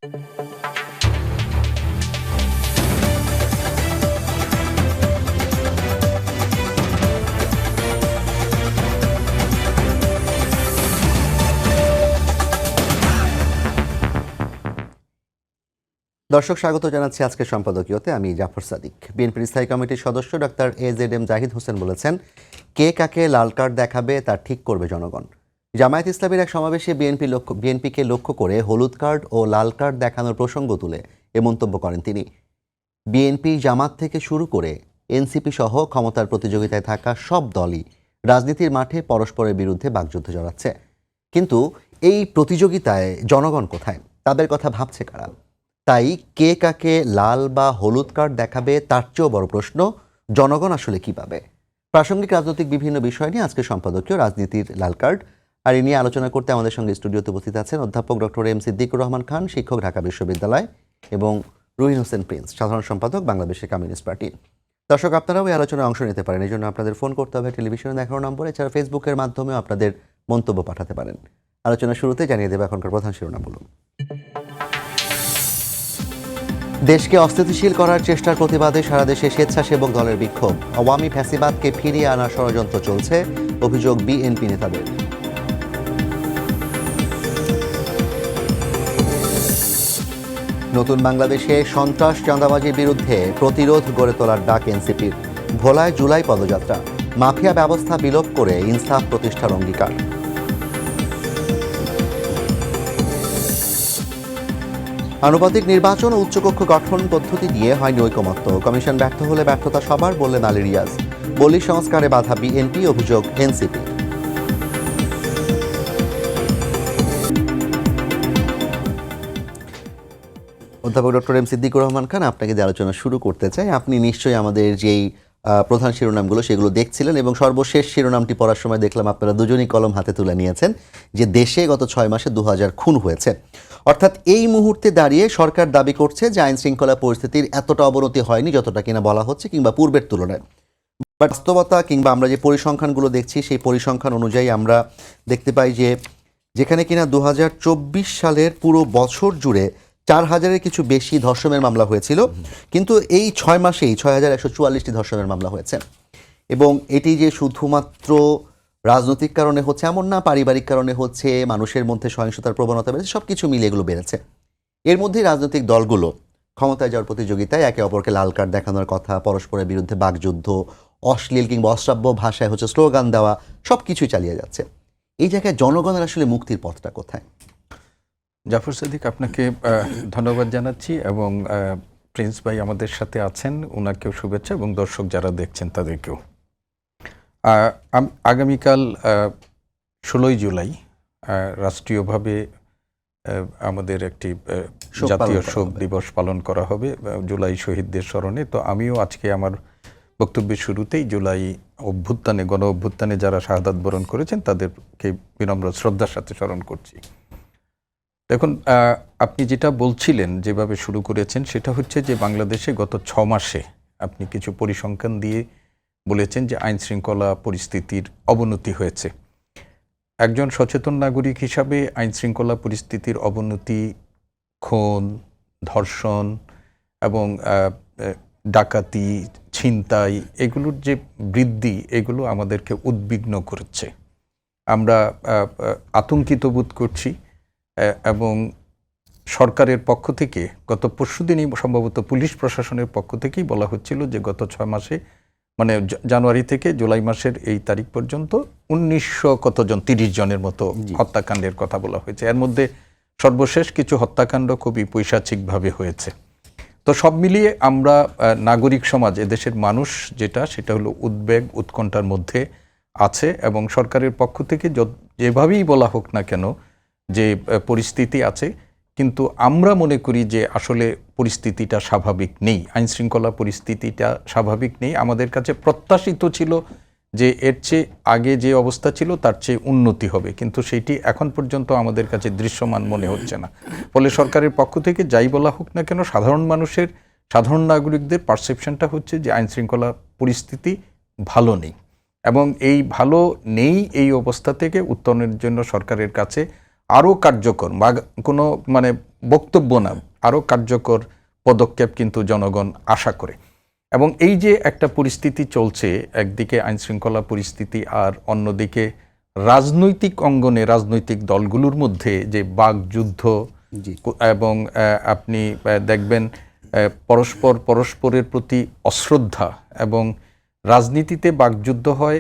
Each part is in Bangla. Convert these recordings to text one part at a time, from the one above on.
দর্শক, স্বাগত জানাচ্ছি আজকের সম্পাদকীয়তে। আমি জাফর সাদিক। বিএনপির স্থায়ী কমিটির সদস্য ডক্টর AZM জাহিদ হোসেন বলেছেন, কে কাকে লাল কার্ড দেখাবে তা ঠিক করবে জনগণ। জামায়াত ইসলামীর এক সমাবেশে বিএনপিকে লক্ষ্য করে হলুদ কার্ড ও লাল কার্ড দেখানোর প্রসঙ্গ তুলে এ মন্তব্য করেন তিনি। বিএনপি, জামাত থেকে শুরু করে এনসিপি সহ ক্ষমতার প্রতিযোগিতায় থাকা সব দলই রাজনীতির মাঠে পরস্পরের বিরুদ্ধে বাকযুদ্ধ জড়াচ্ছে। কিন্তু এই প্রতিযোগিতায় জনগণ কোথায়? তাদের কথা ভাবছে কারা? তাই কে কাকে লাল বা হলুদ কার্ড দেখাবে তার চেয়েও বড় প্রশ্ন, জনগণ আসলে কী পাবে? প্রাসঙ্গিক রাজনৈতিক বিভিন্ন বিষয় নিয়ে আজকে সম্পাদকীয় রাজনীতির লাল কার্ড। আর এ নিয়ে আলোচনা করতে আমাদের সঙ্গে স্টুডিওতে উপস্থিত আছেন অধ্যাপক ডক্টর এম সিদ্দিকুর রহমান খান, শিক্ষক, ঢাকা বিশ্ববিদ্যালয়, এবং রুহিন হোসেন প্রিন্স, সাধারণ সম্পাদক, বাংলাদেশের কমিউনিস্ট পার্টি। দর্শক, আপনারাও এই আলোচনায় অংশ নিতে পারেন। এই জন্য আপনাদের ফোন করতে হবে টেলিভিশনে দেখানো নম্বরে, এছাড়া ফেসবুকের মাধ্যমেও আপনাদের মন্তব্য পাঠাতে পারেন। আলোচনা শুরুতে জানিয়ে দেবে এখনকার প্রধান শিরোনামগুলো। দেশকে অস্থিতিশীল করার চেষ্টার প্রতিবাদে সারা দেশে স্বেচ্ছাসেবক দলের বিক্ষোভ। আওয়ামী ফ্যাসিবাদকে ফিরিয়ে আনার ষড়যন্ত্র চলছে, অভিযোগ বিএনপি নেতাদের। নতুন বাংলাদেশে সন্ত্রাস চাঁদাবাজির বিরুদ্ধে প্রতিরোধ গড়ে তোলার ডাক এনসিপির। ভোলায় জুলাই পদযাত্রা। মাফিয়া ব্যবস্থা বিলোপ করে ইনসাফ প্রতিষ্ঠার অঙ্গীকার। আনুপাতিক নির্বাচন ও উচ্চকক্ষ গঠন পদ্ধতি দিয়ে হয়নি ঐকমত্য। কমিশন ব্যর্থ হলে ব্যর্থতা সবার, বললেন আলী রিয়াজ। বলি সংস্কারে বাধা বিএনপি, অভিযোগ এনসিপি। অধ্যাপক ডক্টর এম সিদ্দিকুর রহমান খান, আপনাকে যে আলোচনা শুরু করতে চাই, আপনি নিশ্চয়ই আমাদের যেই প্রধান শিরোনামগুলো সেগুলো দেখছিলেন, এবং সর্বশেষ শিরোনামটি পড়ার সময় দেখলাম আপনারা দুজনই কলম হাতে তুলে নিয়েছেন যে দেশে গত 6 মাসে 2000 খুন হয়েছে। অর্থাৎ এই মুহূর্তে দাঁড়িয়ে সরকার দাবি করছে যে আইন শৃঙ্খলা পরিস্থিতির এতটা অবনতি হয়নি যতটা কিনা বলা হচ্ছে, কিংবা পূর্বের তুলনায়। বাস্তবতা কিংবা আমরা যে পরিসংখ্যানগুলো দেখছি সেই পরিসংখ্যান অনুযায়ী আমরা দেখতে পাই যে যেখানে কিনা 2024 সালের পুরো বছর জুড়ে 4000-এর কিছু বেশি ধর্ষণের মামলা হয়েছিল, কিন্তু এই 6 মাসেই 6144টি ধর্ষণের মামলা হয়েছে। এবং এটি যে শুধুমাত্র রাজনৈতিক কারণে হচ্ছে এমন না, পারিবারিক কারণে হচ্ছে, মানুষের মধ্যে সহিংসতার প্রবণতা বেড়েছে, সব কিছু মিলে এগুলো বেড়েছে। এর মধ্যেই রাজনৈতিক দলগুলো ক্ষমতায় যাওয়ার প্রতিযোগিতায় একে অপরকে লাল কার্ড দেখানোর কথা, পরস্পরের বিরুদ্ধে বাকযুদ্ধ, অশ্লীল কিংবা অশ্রাব্য ভাষায় হচ্ছে স্লোগান দেওয়া, সব কিছুই চালিয়ে যাচ্ছে। এই জায়গায় জনগণের আসলে মুক্তির পথটা কোথায়? জাফর সাদিক, আপনাকে ধন্যবাদ জানাচ্ছি, এবং প্রিন্স ভাই আমাদের সাথে আছেন, ওনাকেও শুভেচ্ছা, এবং দর্শক যারা দেখছেন তাদেরকেও। আগামীকাল 16ই জুলাই রাষ্ট্রীয়ভাবে আমাদের একটি জাতীয় শোক দিবস পালন করা হবে জুলাই শহীদদের স্মরণে। তো আমিও আজকে আমার বক্তব্যের শুরুতেই জুলাই অভ্যুত্থানে, গণ অভ্যুত্থানে যারা শাহাদাত বরণ করেছেন তাদেরকে বিনম্র শ্রদ্ধার সাথে স্মরণ করছি। দেখুন, আপনি যেটা বলছিলেন, যেভাবে শুরু করেছেন, সেটা হচ্ছে যে বাংলাদেশে গত 6 মাসে আপনি কিছু পরিসংখ্যান দিয়ে বলেছেন যে আইন শৃঙ্খলা পরিস্থিতির অবনতি হয়েছে। একজন সচেতন নাগরিক হিসাবে আইন শৃঙ্খলা পরিস্থিতির অবনতি, খুন, ধর্ষণ এবং ডাকাতি, ছিনতাই, এগুলোর যে বৃদ্ধি, এগুলো আমাদেরকে উদ্বিগ্ন করেছে। আমরা আতঙ্কিত বোধ করছি, এবং সরকারের পক্ষ থেকে গত পরশুদিনই সম্ভবত পুলিশ প্রশাসনের পক্ষ থেকেই বলা হচ্ছিল যে গত 6 মাসে, মানে জানুয়ারি থেকে জুলাই মাসের এই তারিখ পর্যন্ত 30 জনের মতো হত্যাকাণ্ডের কথা বলা হয়েছে। এর মধ্যে সর্বশেষ কিছু হত্যাকাণ্ড খুবই পৈশাচিকভাবে হয়েছে। তো সব মিলিয়ে আমরা নাগরিক সমাজ, এদেশের মানুষ সেটা হলো উদ্বেগ, উৎকণ্ঠার মধ্যে আছে, এবং সরকারের পক্ষ থেকে যেভাবেই বলা হোক না কেন যে পরিস্থিতি আছে, কিন্তু আমরা মনে করি যে আসলে পরিস্থিতিটা স্বাভাবিক নেই, আইন শৃঙ্খলা পরিস্থিতিটা স্বাভাবিক নেই। আমাদের কাছে প্রত্যাশিত ছিল যে এর চেয়ে আগে যে অবস্থা ছিল তার চেয়ে উন্নতি হবে, কিন্তু সেটি এখন পর্যন্ত আমাদের কাছে দৃশ্যমান মনে হচ্ছে না। ফলে সরকারের পক্ষ থেকে যাই বলা হোক না কেন, সাধারণ নাগরিকদের পারসেপশনটা হচ্ছে যে আইন শৃঙ্খলা পরিস্থিতি ভালো নেই, এবং এই ভালো নেই এই অবস্থা থেকে উত্তরণের জন্য সরকারের কাছে আরও কার্যকর কোনো বক্তব্য না, আরও কার্যকর পদক্ষেপ কিন্তু জনগণ আশা করে। এবং এই যে একটা পরিস্থিতি চলছে, একদিকে আইনশৃঙ্খলা পরিস্থিতি আর অন্যদিকে রাজনৈতিক অঙ্গনে রাজনৈতিক দলগুলোর মধ্যে যে বাকযুদ্ধ, জি। এবং আপনি দেখবেন পরস্পরের প্রতি অশ্রদ্ধা, এবং রাজনীতিতে বাকযুদ্ধ হয়,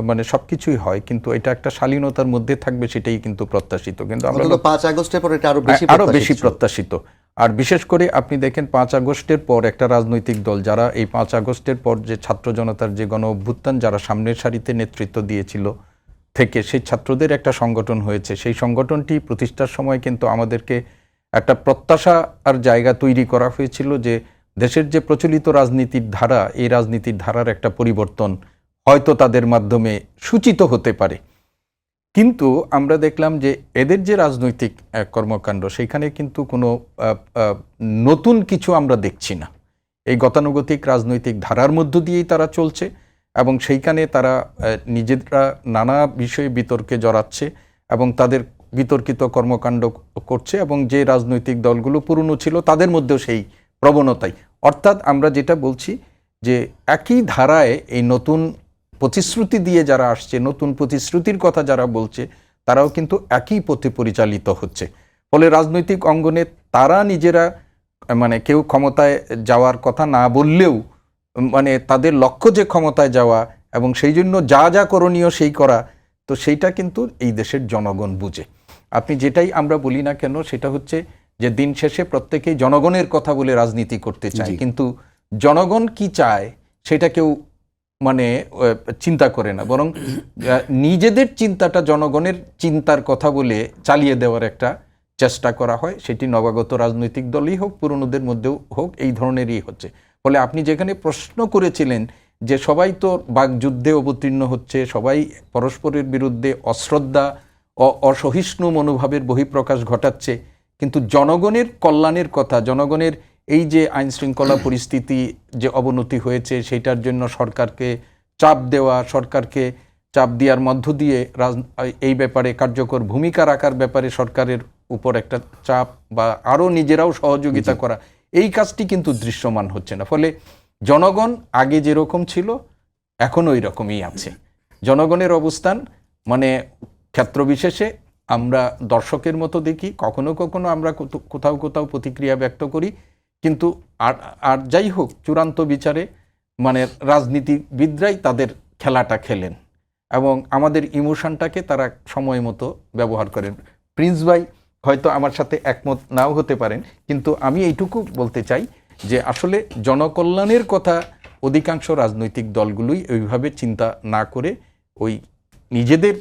মানে সবকিছুই হয়, কিন্তু এটা একটা শালীনতার মধ্যে থাকবে, সেটাই কিন্তু প্রত্যাশিত। কিন্তু আমরা 5 আগস্টের পর এটা আরো বেশি প্রত্যাশিত। আর বিশেষ করে আপনি দেখেন 5 আগস্টের পর একটা রাজনৈতিক দল যারা এই 5 আগস্টের পর যে ছাত্র জনতার যে গণ অভ্যুত্থান যারা সামনের সারিতে নেতৃত্ব দিয়েছিল থেকে সেই ছাত্রদের একটা সংগঠন হয়েছে, সেই সংগঠনটি প্রতিষ্ঠার সময় কিন্তু আমাদেরকে একটা প্রত্যাশা আর জায়গা তৈরি করা হয়েছিল যে দেশের যে প্রচলিত রাজনীতির ধারা, এই রাজনীতির ধারার একটা পরিবর্তন হয়তো তাদের মাধ্যমে সূচিত হতে পারে। কিন্তু আমরা দেখলাম যে এদের যে রাজনৈতিক কর্মকাণ্ড, সেইখানে কিন্তু কোনো নতুন কিছু আমরা দেখছি না। এই গতানুগতিক রাজনৈতিক ধারার মধ্য দিয়েই তারা চলছে, এবং সেইখানে তারা নিজেরা নানা বিষয়ে বিতর্কে জড়াচ্ছে এবং তাদের বিতর্কিত কর্মকাণ্ড করছে, এবং যে রাজনৈতিক দলগুলো পুরনো ছিল তাদের মধ্যেও সেই প্রবণতাই। অর্থাৎ আমরা যেটা বলছি যে একই ধারায় এই নতুন প্রতিশ্রুতি দিয়ে যারা আসছে, নতুন প্রতিশ্রুতির কথা যারা বলছে, তারাও কিন্তু একই পথে পরিচালিত হচ্ছে। ফলে রাজনৈতিক অঙ্গনে তারা নিজেরা, মানে কেউ ক্ষমতায় যাওয়ার কথা না বললেও, মানে তাদের লক্ষ্য যে ক্ষমতায় যাওয়া এবং সেই জন্য যা যা করণীয় সেই করা, তো সেইটা কিন্তু এই দেশের জনগণ বুঝে। আপনি যেটাই আমরা বলি না কেন, সেটা হচ্ছে যে দিন শেষে প্রত্যেকেই জনগণের কথা বলে রাজনীতি করতে চায়, কিন্তু জনগণ কি চায় সেটা কেউ মানে চিন্তা করে না, বরং নিজেদের চিন্তাটা জনগণের চিন্তার কথা বলে চালিয়ে দেওয়ার একটা চেষ্টা করা হয়। সেটি নবাগত রাজনৈতিক দলই হোক, পুরনোদের মধ্যেও হোক, এই ধরনেরই হচ্ছে। ফলে আপনি যেখানে প্রশ্ন করেছিলেন যে সবাই তো বাকযুদ্ধে অবতীর্ণ হচ্ছে, সবাই পরস্পরের বিরুদ্ধে অশ্রদ্ধা অসহিষ্ণু মনোভাবের বহিঃপ্রকাশ ঘটাচ্ছে, কিন্তু জনগণের কল্যাণের কথা, জনগণের এই যে আইনশৃঙ্খলা পরিস্থিতি যে অবনতি হয়েছে সেটার জন্য সরকারকে চাপ দেওয়া, সরকারকে চাপ দেওয়ার মধ্য দিয়ে এই ব্যাপারে কার্যকর ভূমিকা রাখার ব্যাপারে সরকারের উপর একটা চাপ বা আরও নিজেরাও সহযোগিতা করা, এই কাজটি কিন্তু দৃশ্যমান হচ্ছে না। ফলে জনগণ আগে যেরকম ছিল এখন ওই রকমই আছে। জনগণের অবস্থান মানে ক্ষেত্রবিশেষে আমরা দর্শকের মতো দেখি, কখনো কখনো আমরা কোথাও কোথাও প্রতিক্রিয়া ব্যক্ত করি, কিন্তু আর যাই হোক, চূড়ান্ত বিচারে মানে রাজনীতিবিদরাই তাদের খেলাটা খেলেন এবং আমাদের ইমোশনটাকে তারা সময় মতো ব্যবহার করেন। প্রিন্স ভাই হয়তো আমার সাথে একমত নাও হতে পারেন, কিন্তু আমি এইটুকু বলতে চাই যে আসলে জনকল্যাণের কথা অধিকাংশ রাজনৈতিক দলগুলোই ওইভাবে চিন্তা না করে ওই নিজেদের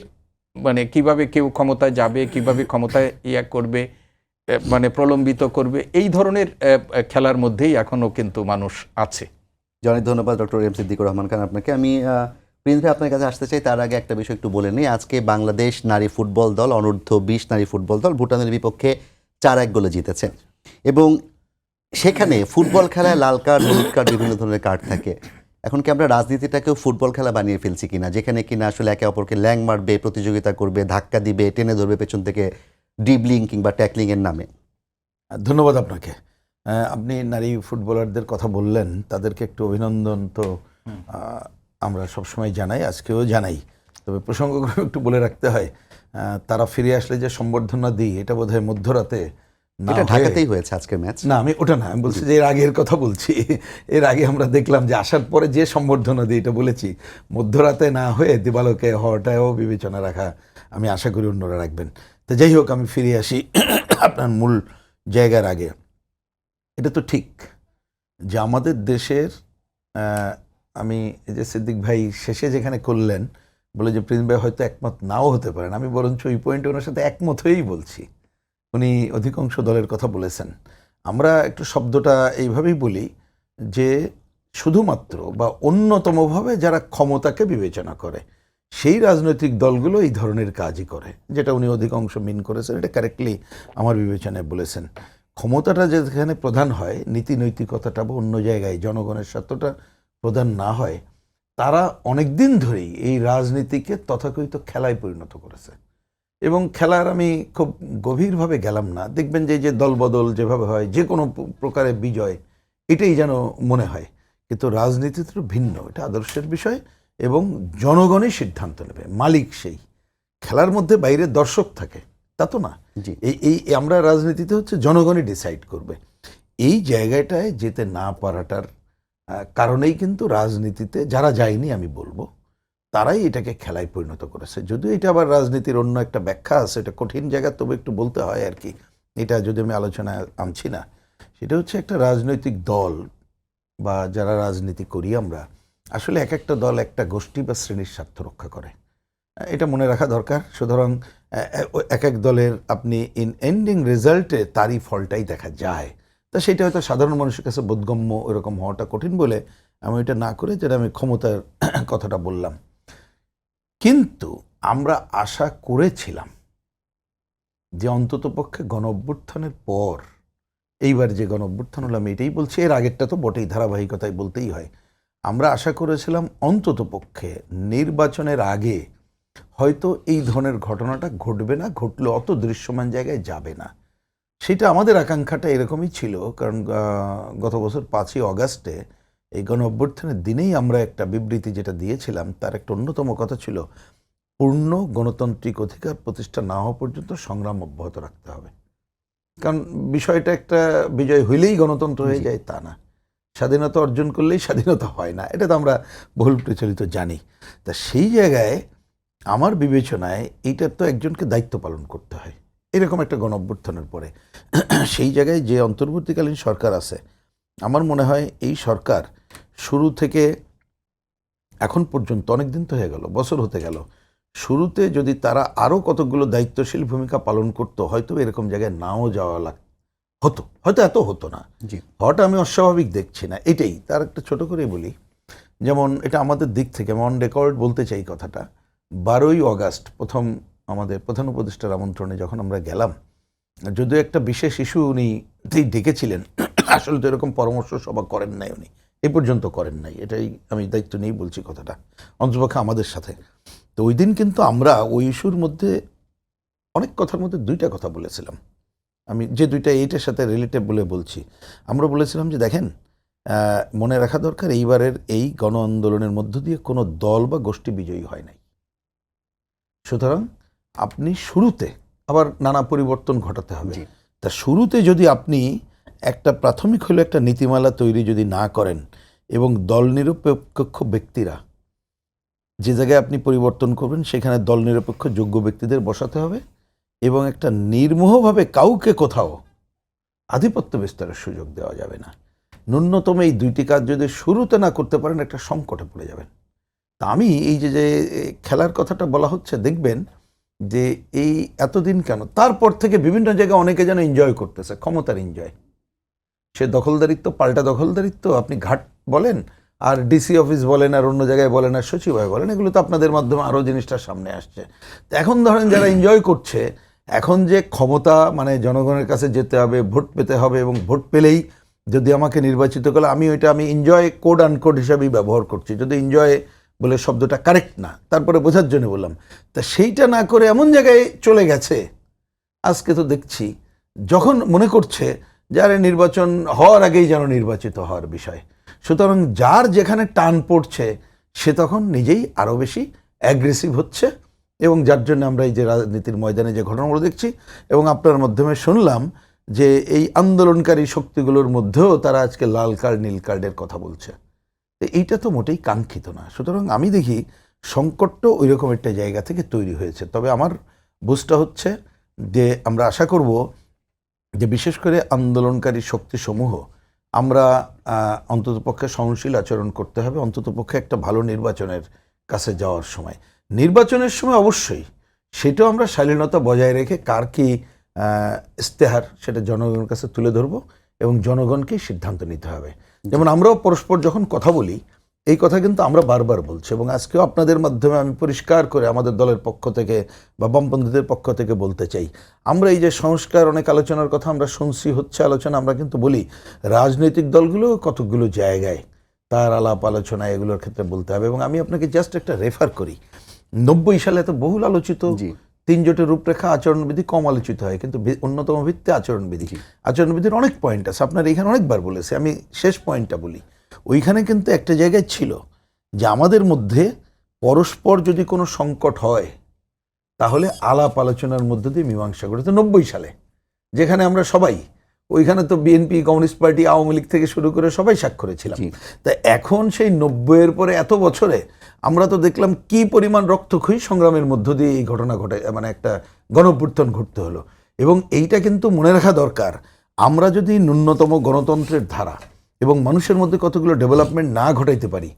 মানে কিভাবে কেউ ক্ষমতায় যাবে, কিভাবে ক্ষমতায় করবে, মানে প্রলম্বিত করবে, এই ধরনের খেলার মধ্যেই এখনো কিন্তু মানুষ আছে। অনেক ধন্যবাদ ডক্টর এম সিদ্দিকুর রহমান খান আপনাকে। আমি প্রিন্স ভাই আপনার কাছে আসতে চাই, তার আগে একটা বিষয় একটু বলে নিই। আজকে বাংলাদেশ নারী ফুটবল দল, অনূর্ধ্ব 20 নারী ফুটবল দল ভুটানের বিপক্ষে 4-1 গোলে জিতেছে, এবং সেখানে ফুটবল খেলায় লাল কার্ড, হলুদ কার্ড, বিভিন্ন ধরনের কার্ড থাকে। এখন কি আমরা রাজনীতিটাকেও ফুটবল খেলা বানিয়ে ফেলছি কিনা, যেখানে কিনা আসলে একে অপরকে ল্যাং মারবে, প্রতিযোগিতা করবে, ধাক্কা দিবে, টেনে ধরবে পেছন থেকে, ড্রিবলিং কিংবা ট্যাকলিং এর নামে? ধন্যবাদ আপনাকে। আপনি নারী ফুটবলারদের কথা বললেন, তাদেরকে একটু অভিনন্দন তো আমরা সবসময় জানাই, আজকেও জানাই। তবে প্রসঙ্গক্রমে একটু বলে রাখতে হয়, তারা ফিরে আসলে যে সম্বর্ধনা দিই, এটা বোধহয় মধ্যরাতে না, ঢাকাতেই হয়েছে আজকের ম্যাচ। না, আমি ওটা না, আমি বলছি যে এর আগের কথা বলছি। এর আগে আমরা দেখলাম যে আসার পরে যে সম্বর্ধনা দিই, এটা বলেছি মধ্যরাতে না হয়ে দিবালোকে হওয়াটাও বিবেচনা রাখা, আমি আশা করি অন্যরা রাখবেন। তো যাই হোক, আমি ফিরে আসি আপনার মূল জায়গার আগে। এটা তো ঠিক যে আমাদের দেশের, আমি এই যে সিদ্দিক ভাই শেষে যেখানে করলেন, বলে যে প্রিন্স ভাই হয়তো একমত নাও হতে পারেন, আমি বরঞ্চ ওই পয়েন্টে ওনার সাথে একমত হয়েই বলছি। উনি অধিকাংশ দলের কথা বলেছেন। আমরা একটু শব্দটা এইভাবেই বলি যে শুধুমাত্র বা অন্যতমভাবে যারা ক্ষমতাকে বিবেচনা করে সেই রাজনৈতিক দলগুলো এই ধরনের কাজই করে, যেটা উনি অধিকাংশ মিন করেছেন, এটা কারেক্টলি আমার বিবেচনায় বলেছেন। ক্ষমতাটা যেখানে প্রধান হয়, নীতি নৈতিকতাটা বা অন্য জায়গায় জনগণের স্বার্থটা প্রধান না হয়, তারা অনেক দিন ধরেই এই রাজনীতিকে তথাকথিত খেলায় পরিণত করেছে। এবং খেলার আমি খুব গভীরভাবে গেলাম না, দেখবেন যে এই যে দলবদল যেভাবে হয়, যে কোনো প্রকারের বিজয়, এটাই যেন মনে হয়। কিন্তু রাজনীতি তো ভিন্ন, এটা আদর্শের বিষয় এবং জনগণই সিদ্ধান্ত নেবে, মালিক সেই। খেলার মধ্যে বাইরে দর্শক থাকে তা তো না, জি। এই আমরা রাজনীতিতে হচ্ছে জনগণই ডিসাইড করবে। এই জায়গাটায় যেতে না পারাটার কারণেই কিন্তু রাজনীতিতে যারা যায়নি আমি বলবো তারাই এটাকে খেলায় পরিণত করেছে। যদিও এটা আবার রাজনীতির অন্য একটা ব্যাখ্যা আছে, এটা কঠিন জায়গা, তবে একটু বলতে হয় আর কি, এটা যদি আমি আলোচনায় আনছি না। সেটা হচ্ছে একটা রাজনৈতিক দল বা যারা রাজনীতি করি আমরা, আসলে এক একটা দল একটা গোষ্ঠী বা শ্রেণীর স্বার্থ রক্ষা করে, এটা মনে রাখা দরকার। সুতরাং এক এক দলের আপনি এন্ডিং রেজাল্টে তারই ফলটাই দেখা যায়। তা সেটা হয়তো সাধারণ মানুষের কাছে বোধগম্য এরকম হওয়াটা কঠিন বলে আমি এটা না করে যেটা আমি ক্ষমতার কথাটা বললাম। কিন্তু আমরা আশা করেছিলাম যে অন্ততপক্ষে গণ অভ্যুত্থানের পর, এইবার যে গণ অভ্যুত্থান হলো, আমি এটাই বলছি, এর আগেরটা তো বটেই, ধারাবাহিকতায় বলতেই হয়। আমরা আশা করেছিলাম অন্ততপক্ষে নির্বাচনের আগে হয়তো এই ধরনের ঘটনাটা ঘটবে না, ঘটলে অত দৃশ্যমান জায়গায় যাবে না। সেটা আমাদের আকাঙ্ক্ষাটা এরকমই ছিল, কারণ গত বছর 5ই অগাস্টে এই গণ অভ্যুত্থানের দিনেই আমরা একটা বিবৃতি যেটা দিয়েছিলাম, তার একটা অন্যতম কথা ছিল পূর্ণ গণতান্ত্রিক অধিকার প্রতিষ্ঠা না হওয়া পর্যন্ত সংগ্রাম অব্যাহত রাখতে হবে। কারণ বিষয়টা একটা বিজয় হইলেই গণতন্ত্র হয়ে যায় তা না, স্বাধীনতা অর্জন করলেই স্বাধীনতা হয় না, এটা তো আমরা বহুল প্রচলিত জানি। তা সেই জায়গায় আমার বিবেচনায় এইটার তো একজনকে দায়িত্ব পালন করতে হয় এরকম একটা গণ অভ্যুত্থানের পরে। সেই জায়গায় যে অন্তর্বর্তীকালীন সরকার আছে, আমার মনে হয় এই সরকার শুরু থেকে এখন পর্যন্ত, অনেক দিন তো হয়ে গেল, বছর হতে গেল, শুরুতে যদি তারা আরও কতগুলো দায়িত্বশীল ভূমিকা পালন করতো হয়তো এরকম জায়গায় নাও যাওয়া হতো, হয়তো এত হতো না। জি। হওয়াটা আমি অস্বাভাবিক দেখছি না। এটাই তার একটা ছোট করে বলি, যেমন এটা আমাদের দিক থেকে আমি অন রেকর্ড বলতে চাই কথাটা, 12ই অগাস্ট প্রথম আমাদের প্রধান উপদেষ্টার আমন্ত্রণে যখন আমরা গেলাম, যদিও একটা বিশেষ ইস্যু উনি ডেকেছিলেন, আসলে তো এরকম পরামর্শ সভা করেন নাই উনি, এ পর্যন্ত করেন নাই, এটাই আমি দায়িত্ব নিয়েই বলছি কথাটা, অন্তপক্ষে আমাদের সাথে। তো ওই দিন কিন্তু আমরা ওই ইস্যুর মধ্যে অনেক কথার মধ্যে দুইটা কথা বলেছিলাম, আমি যে দুইটা এইটার সাথে রিলেটেড বলে বলছি। আমরা বলেছিলাম যে দেখেন, মনে রাখা দরকার এইবারের এই গণ আন্দোলনের মধ্য দিয়ে কোনো দল বা গোষ্ঠী বিজয়ী হয় নাই। সুতরাং আপনি শুরুতে আবার নানা পরিবর্তন ঘটাতে হবে। জি। তা শুরুতে যদি আপনি একটা প্রাথমিক হলে একটা নীতিমালা তৈরি যদি না করেন এবং দল নিরপেক্ষ ব্যক্তিরা যে জায়গায় আপনি পরিবর্তন করবেন সেখানে দল নিরপেক্ষ যোগ্য ব্যক্তিদের বসাতে হবে এবং একটা নির্মোহভাবে কাউকে কোথাও আধিপত্য বিস্তারের সুযোগ দেওয়া যাবে না। ন্যূনতম এই দুইটি কাজ যদি শুরুতে না করতে পারেন একটা সংকটে পড়ে যাবেন। তা আমি এই যে খেলার কথাটা বলা হচ্ছে, দেখবেন যে এই এতদিন কেন, তারপর থেকে বিভিন্ন জায়গায় অনেকে যেন এনজয় করতেছে, ক্ষমতার এনজয়, সে দখলদারিত্ব পাল্টা দখলদারিত্ব, আপনি ঘাট বলেন আর ডিসি অফিস বলেন আর অন্য জায়গায় বলেন আর সচিবালয় বলেন, এগুলো তো আপনাদের মাধ্যমে আরও জিনিসটা সামনে আসছে। তো এখন ধরেন যারা এনজয় করছে, এখন যে ক্ষমতা মানে জনগণের কাছে যেতে হবে, ভোট পেতে হবে, এবং ভোট পেলেই যদি আমাকে নির্বাচিত করলে আমি এনজয় কোড আনকোড হিসাবেই ব্যবহার করছি, যদি এনজয় বলে শব্দটা কারেক্ট না, তারপরে বোঝার জন্য বললাম। তা সেইটা না করে এমন জায়গায় চলে গেছে, আজকে তো দেখছি যখন মনে করছে যারা নির্বাচন হওয়ার আগেই যেন নির্বাচিত হওয়ার বিষয়। সুতরাং যার যেখানে টান পড়ছে সে তখন নিজেই আরও বেশি অ্যাগ্রেসিভ হচ্ছে, এবং যার জন্য আমরা এই যে রাজনীতির ময়দানে যে ঘটনাগুলো দেখছি, এবং আপনার মাধ্যমে শুনলাম যে এই আন্দোলনকারী শক্তিগুলোর মধ্যেও তারা আজকে লাল কার্ড নীল কার্ডের কথা বলছে। এইটা তো মোটেই কাঙ্ক্ষিত না। সুতরাং আমি দেখি সংকটটা ওই রকম একটা জায়গা থেকে তৈরি হয়েছে। তবে আমার বুঝটা হচ্ছে যে আমরা আশা করব যে বিশেষ করে আন্দোলনকারী শক্তিসমূহ আমরা অন্ততপক্ষে সহনশীল আচরণ করতে হবে, অন্ততপক্ষে একটা ভালো নির্বাচনের কাছে যাওয়ার সময়। নির্বাচনের সময় অবশ্যই সেটাও আমরা শালীনতা বজায় রেখে কার কি ইস্তেহার সেটা জনগণের কাছে তুলে ধরবো এবং জনগণকেই সিদ্ধান্ত নিতে হবে। যেমন আমরাও পরস্পর যখন কথা বলি, এই কথা কিন্তু আমরা বারবার বলছি, এবং আজকেও আপনাদের মাধ্যমে আমি পরিষ্কার করে আমাদের দলের পক্ষ থেকে বা বামপন্থীদের পক্ষ থেকে বলতে চাই, আমরা এই যে সংস্কার অনেক আলোচনার কথা আমরা শুনছি, হচ্ছে আলোচনা, আমরা কিন্তু বলি রাজনৈতিক দলগুলো কতগুলো জায়গায় তার আলাপ আলোচনা এগুলোর ক্ষেত্রে বলতে হবে। এবং আমি আপনাকে জাস্ট একটা রেফার করি, 90 সালে তো বহুল আলোচিত জি। 3 জোটের রূপরেখা আচরণবিধি কম আলোচিত হয়, কিন্তু অন্যতম ভিত্তি আচরণবিধি। আচরণবিধির অনেক পয়েন্ট আছে, আপনার এখানে অনেকবার বলেছে, আমি শেষ পয়েন্টটা বলি। ওইখানে কিন্তু একটা জায়গায় ছিল যে আমাদের মধ্যে পরস্পর যদি কোনো সংকট হয় তাহলে আলাপ আলোচনার মধ্য দিয়ে মীমাংসা করে। তো 90 সালে যেখানে আমরা সবাই, ওইখানে তো BNP, communist party, Awami League থেকে শুরু করে সবাই স্বাক্ষরে ছিলাম। তা এখন সেই 90-এর পরে এত বছরে আমরা তো দেখলাম কি পরিমাণ রক্তক্ষয়ী সংগ্রামের মধ্য দিয়ে এই ঘটনা ঘটে, মানে একটা গণঅভ্যুত্থান ঘটতে হলো। এবং এইটা কিন্তু মনে রাখা দরকার, আমরা যদি ন্যূনতম গণতন্ত্রের ধারা এবং মানুষের মধ্যে কতগুলো ডেভেলপমেন্ট না ঘটাইতে পারি,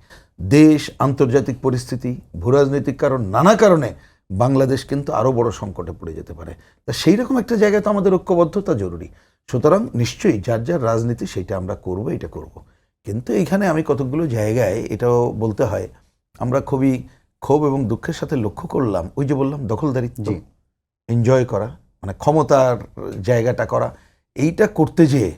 দেশ, আন্তর্জাতিক পরিস্থিতি, ভূরাজনৈতিক কারণ, নানা কারণে বাংলাদেশ কিন্তু আরও বড় সংকটে পড়ে যেতে পারে। তা সেই রকম একটা জায়গায় তো আমাদের ঐক্যবদ্ধতা জরুরি। সুতরাং নিশ্চয়ই যার যার রাজনীতি সেইটা আমরা করব, এটা করব। কিন্তু এইখানে আমি কতগুলো জায়গায় এটাও বলতে হয়, আমরা খুবই ক্ষোভ এবং দুঃখের সাথে লক্ষ্য করলাম, ওই যে বললাম দখলদারিত্ব, এনজয় করা, মানে ক্ষমতার জায়গাটা করা, এইটা করতে যেয়ে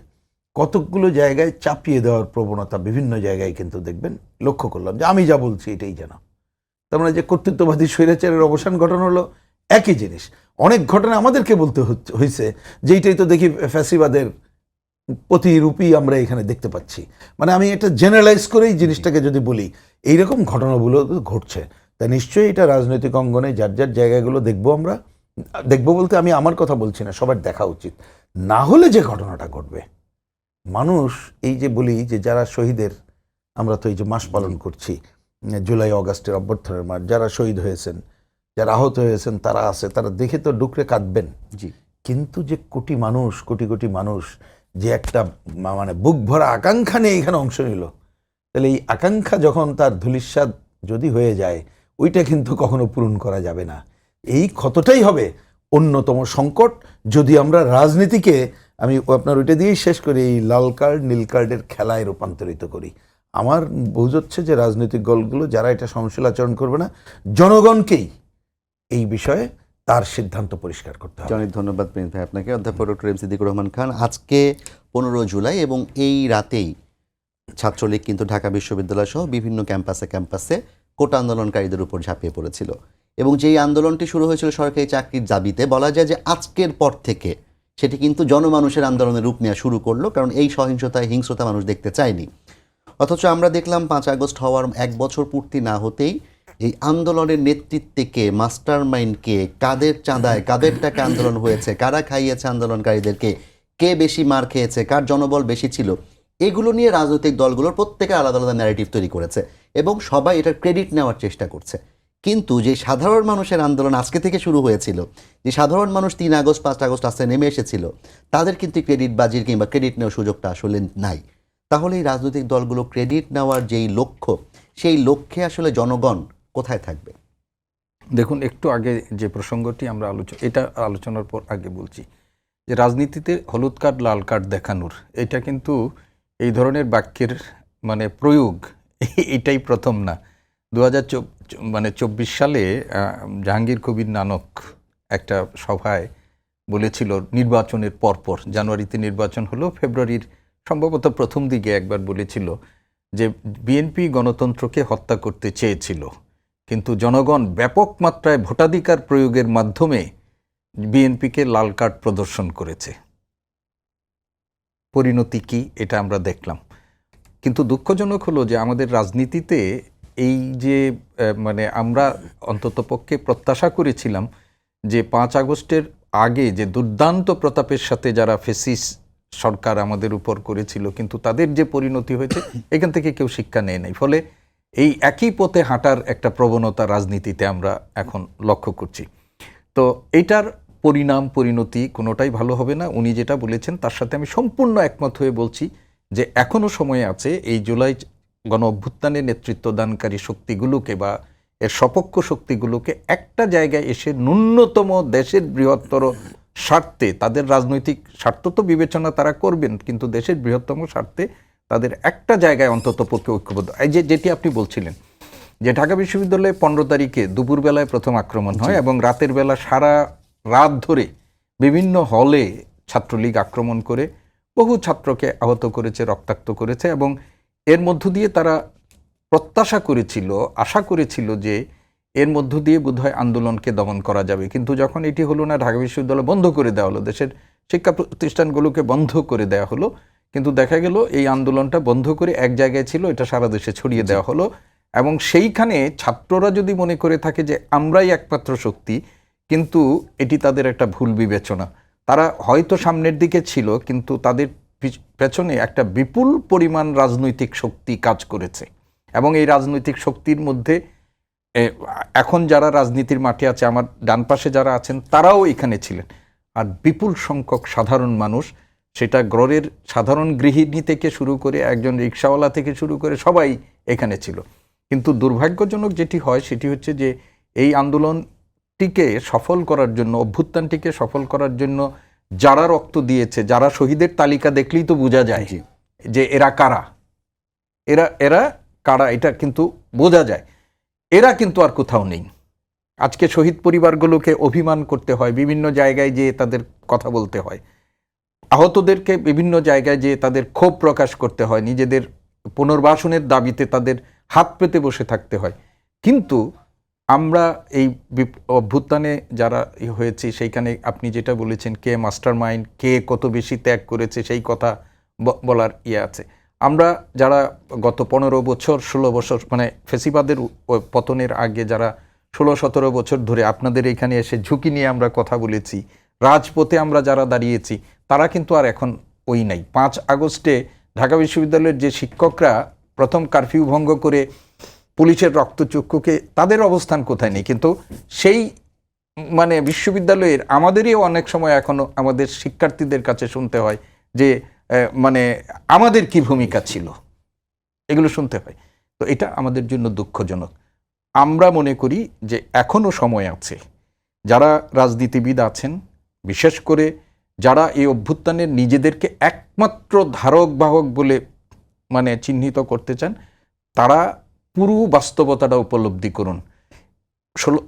কতকগুলো জায়গায় চাপিয়ে দেওয়ার প্রবণতা বিভিন্ন জায়গায় কিন্তু দেখবেন লক্ষ্য করলাম, যে আমি যা বলছি এটাই জানা। তার মানে যে কর্তৃত্ববাদী স্বৈরাচারের অবসান ঘটানো হলো একই জিনিস। অনেক ঘটনা আমাদেরকে বলতে হয়েছে যে এইটাই তো দেখি ফ্যাসিবাদের প্রতিরূপী আমরা এখানে দেখতে পাচ্ছি। মানে আমি এটা জেনারেলাইজ করেই জিনিসটাকে যদি বলি, এইরকম ঘটনাগুলো ঘটছে। তা নিশ্চয়ই এটা রাজনৈতিক অঙ্গনে যার যার জায়গাগুলো দেখবো, আমরা দেখবো বলতে আমি আমার কথা বলছি না, সবার দেখা উচিত। না হলে যে ঘটনাটা ঘটবে, মানুষ এই যে বলি যে যারা শহীদের, আমরা তো এই যে মাস পালন করছি, জুলাই অগাস্টের অভ্যর্থনের মাস, যারা শহীদ হয়েছেন, যারা আহত হয়েছেন, তারা আছে, তারা দেখে তো ডুকরে কাঁদবেন। কিন্তু যে কোটি মানুষ, কোটি কোটি মানুষ যে একটা মানে বুক ভরা আকাঙ্ক্ষা নিয়ে এখানে অংশ নিল, তাহলে এই আকাঙ্ক্ষা যখন তার ধূলিসাৎ যদি হয়ে যায়, ওইটা কিন্তু কখনো পূরণ করা যাবে না। এই ক্ষতটাই হবে অন্যতম সংকট, যদি আমরা রাজনীতিকে, আমি আপনার ওইটা দিয়েই শেষ করি, এই লাল কার্ড নীল কার্ডের খেলায় রূপান্তরিত করি। আমার বোঝ হচ্ছে যে রাজনৈতিক দলগুলো যারা এটা সহনশীল আচরণ করবে না, জনগণকেই এই বিষয়ে তার সিদ্ধান্ত পরিষ্কার করতে হবে। অনেক ধন্যবাদ প্রিন্স ভাই আপনাকে। অধ্যাপক ডক্টর এম সিদ্দিকুর রহমান খান, আজকে 15 জুলাই এবং এই রাতেই ছাত্রলীগ কিন্তু ঢাকা বিশ্ববিদ্যালয় সহ বিভিন্ন ক্যাম্পাসে কোটা আন্দোলনকারীদের উপর ঝাঁপিয়ে পড়েছিল, এবং যেই আন্দোলনটি শুরু হয়েছিল সরকারি চাকরির দাবিতে, বলা যায় যে আজকের পর থেকে সেটি কিন্তু জনমানুষের আন্দোলনের রূপ নেওয়া শুরু করলো, কারণ এই সহিংসতায় হিংস্রতা মানুষ দেখতে চায়নি। অথচ আমরা দেখলাম 5 আগস্ট হওয়ার 1 বছর পূর্তি না হতেই এই আন্দোলনের নেতৃত্বে কে, মাস্টার মাইন্ড কে, কাদের চাঁদায়, কাদের টাকা আন্দোলন হয়েছে, কারা খাইয়েছে আন্দোলনকারীদেরকে, কে বেশি মার খেয়েছে, কার জনবল বেশি ছিল, এগুলো নিয়ে রাজনৈতিক দলগুলোর প্রত্যেকে আলাদা আলাদা ন্যারেটিভ তৈরি করেছে এবং সবাই এটার ক্রেডিট নেওয়ার চেষ্টা করছে। কিন্তু যে সাধারণ মানুষের আন্দোলন আজকে থেকে শুরু হয়েছিল, যে সাধারণ মানুষ 3 আগস্ট 5 আগস্ট আসতে নেমে এসেছিল, তাদের কিন্তু ক্রেডিট বাজির কিংবা ক্রেডিট নেওয়ার সুযোগটা আসলে নাই। তাহলে এই রাজনৈতিক দলগুলো ক্রেডিট নেওয়ার যেই লক্ষ্য, সেই লক্ষ্যে আসলে জনগণ কোথায় থাকবে? দেখুন, একটু আগে যে প্রসঙ্গটি আমরা এটা আলোচনার পর আগে বলছি যে রাজনীতিতে হলুদ কার্ড লাল কার্ড দেখানোর, এটা কিন্তু এই ধরনের বাক্যের মানে প্রয়োগ এটাই প্রথম না। 2024 সালে জাহাঙ্গীর কবির নানক একটা সভায় বলেছিল, নির্বাচনের পরপর, জানুয়ারিতে নির্বাচন হলো, ফেব্রুয়ারির সম্ভবত প্রথম দিকে একবার বলেছিল যে বিএনপি গণতন্ত্রকে হত্যা করতে চেয়েছিল, কিন্তু জনগণ ব্যাপক মাত্রায় ভোটাধিকার প্রয়োগের মাধ্যমে বিএনপিকে লাল কার্ড প্রদর্শন করেছে। পরিণতি কি এটা আমরা দেখলাম। কিন্তু দুঃখজনক হলো যে আমাদের রাজনীতিতে এই যে মানে আমরা অন্ততপক্ষে প্রত্যাশা করেছিলাম যে 5 আগস্টের আগে যে দুর্দান্ত প্রতাপের সাথে যারা ফেসিস সরকার আমাদের উপর করেছিল, কিন্তু তাদের যে পরিণতি হয়েছে এখান থেকে কেউ শিক্ষা নেয় নাই। ফলে এই একই পথে হাঁটার একটা প্রবণতা রাজনীতিতে আমরা এখন লক্ষ্য করছি। তো এইটার পরিণতি কোনোটাই ভালো হবে না। উনি যেটা বলেছেন তার সাথে আমি সম্পূর্ণ একমত হয়ে বলছি যে এখনও সময় আছে এই জুলাই গণ অভ্যুত্থানে নেতৃত্ব দানকারী শক্তিগুলোকে বা এর সপক্ষ শক্তিগুলোকে একটা জায়গায় এসে ন্যূনতম দেশের বৃহত্তর স্বার্থে, তাদের রাজনৈতিক স্বার্থ তো বিবেচনা তারা করবেন, কিন্তু দেশের বৃহত্তম স্বার্থে তাদের একটা জায়গায় অন্তত পক্ষে ঐক্যবদ্ধ। এই যেটি আপনি বলছিলেন যে ঢাকা বিশ্ববিদ্যালয়ে 15 তারিখে দুপুরবেলায় প্রথম আক্রমণ হয় এবং রাতের বেলা সারা রাত ধরে বিভিন্ন হলে ছাত্রলীগ আক্রমণ করে বহু ছাত্রকে আহত করেছে, রক্তাক্ত করেছে, এবং এর মধ্য দিয়ে তারা প্রত্যাশা করেছিল, আশা করেছিল যে এর মধ্য দিয়ে বোধহয় আন্দোলনকে দমন করা যাবে। কিন্তু যখন এটি হলো না, ঢাকা বিশ্ববিদ্যালয় বন্ধ করে দেওয়া হলো, দেশের শিক্ষা প্রতিষ্ঠানগুলোকে বন্ধ করে দেওয়া হলো, কিন্তু দেখা গেল এই আন্দোলনটা বন্ধ করে এক জায়গায় ছিল, এটা সারা দেশে ছড়িয়ে দেওয়া হলো। এবং সেইখানে ছাত্ররা যদি মনে করে থাকে যে আমরাই একমাত্র শক্তি, কিন্তু এটি তাদের একটা ভুল বিবেচনা। তারা হয়তো সামনের দিকে ছিল, কিন্তু তাদের পেছনে একটা বিপুল পরিমাণ রাজনৈতিক শক্তি কাজ করেছে। এবং এই রাজনৈতিক শক্তির মধ্যে এখন যারা রাজনীতির মাঠে আছে, আমার ডান পাশে যারা আছেন, তারাও এখানে ছিলেন। আর বিপুল সংখ্যক সাধারণ মানুষ, সেটা গড়ের সাধারণ গৃহিণী থেকে শুরু করে একজন রিক্সাওয়ালা থেকে শুরু করে সবাই এখানে ছিল। কিন্তু দুর্ভাগ্যজনক যেটি হয় সেটি হচ্ছে যে এই আন্দোলনটিকে সফল করার জন্য, অভ্যুত্থানটিকে সফল করার জন্য যারা রক্ত দিয়েছে, যারা শহীদের তালিকা দেখলেই তো বোঝা যায় যে এরা কারা, এরা কারা, এটা কিন্তু বোঝা যায়। এরা কিন্তু আর কোথাও নেই। আজকে শহীদ পরিবারগুলোকে অভিমান করতে হয়, বিভিন্ন জায়গায় যেয়ে তাদের কথা বলতে হয়, আহতদেরকে বিভিন্ন জায়গায় যেয়ে তাদের ক্ষোভ প্রকাশ করতে হয়, নিজেদের পুনর্বাসনের দাবিতে তাদের হাত পেতে বসে থাকতে হয়। কিন্তু আমরা এই অভ্যুত্থানে যারা হয়েছে, সেইখানে আপনি যেটা বলেছেন, কে মাস্টার মাইন্ড, কে কত বেশি ত্যাগ করেছে, সেই কথা বলার আছে। আমরা যারা গত 15 বছর 16 বছর মানে ফেসিবাদের পতনের আগে যারা 16-17 বছর ধরে আপনাদের এখানে এসে ঝুঁকি নিয়ে আমরা কথা বলেছি, রাজপথে আমরা যারা দাঁড়িয়েছি, তারা কিন্তু আর এখন ওই নাই। 5 আগস্টে ঢাকা বিশ্ববিদ্যালয়ের যে শিক্ষকরা প্রথম কারফিউ ভঙ্গ করে পুলিশের রক্তচক্ষুকে, তাদের অবস্থান কোথায় নেই। কিন্তু সেই মানে বিশ্ববিদ্যালয়ের আমাদেরই অনেক সময় এখনো আমাদের শিক্ষার্থীদের কাছে শুনতে হয় যে মানে আমাদের কি ভূমিকা ছিল, এগুলো শুনতে হয়। তো এটা আমাদের জন্য দুঃখজনক। আমরা মনে করি যে এখনো সময় আছে, যারা রাজনীতিবিদ আছেন, বিশেষ করে যারা এই অভ্যুত্থানের নিজেদেরকে একমাত্র ধারক বাহক বলে মানে চিহ্নিত করতে চান, তারা পুরো বাস্তবতাটা উপলব্ধি করুন।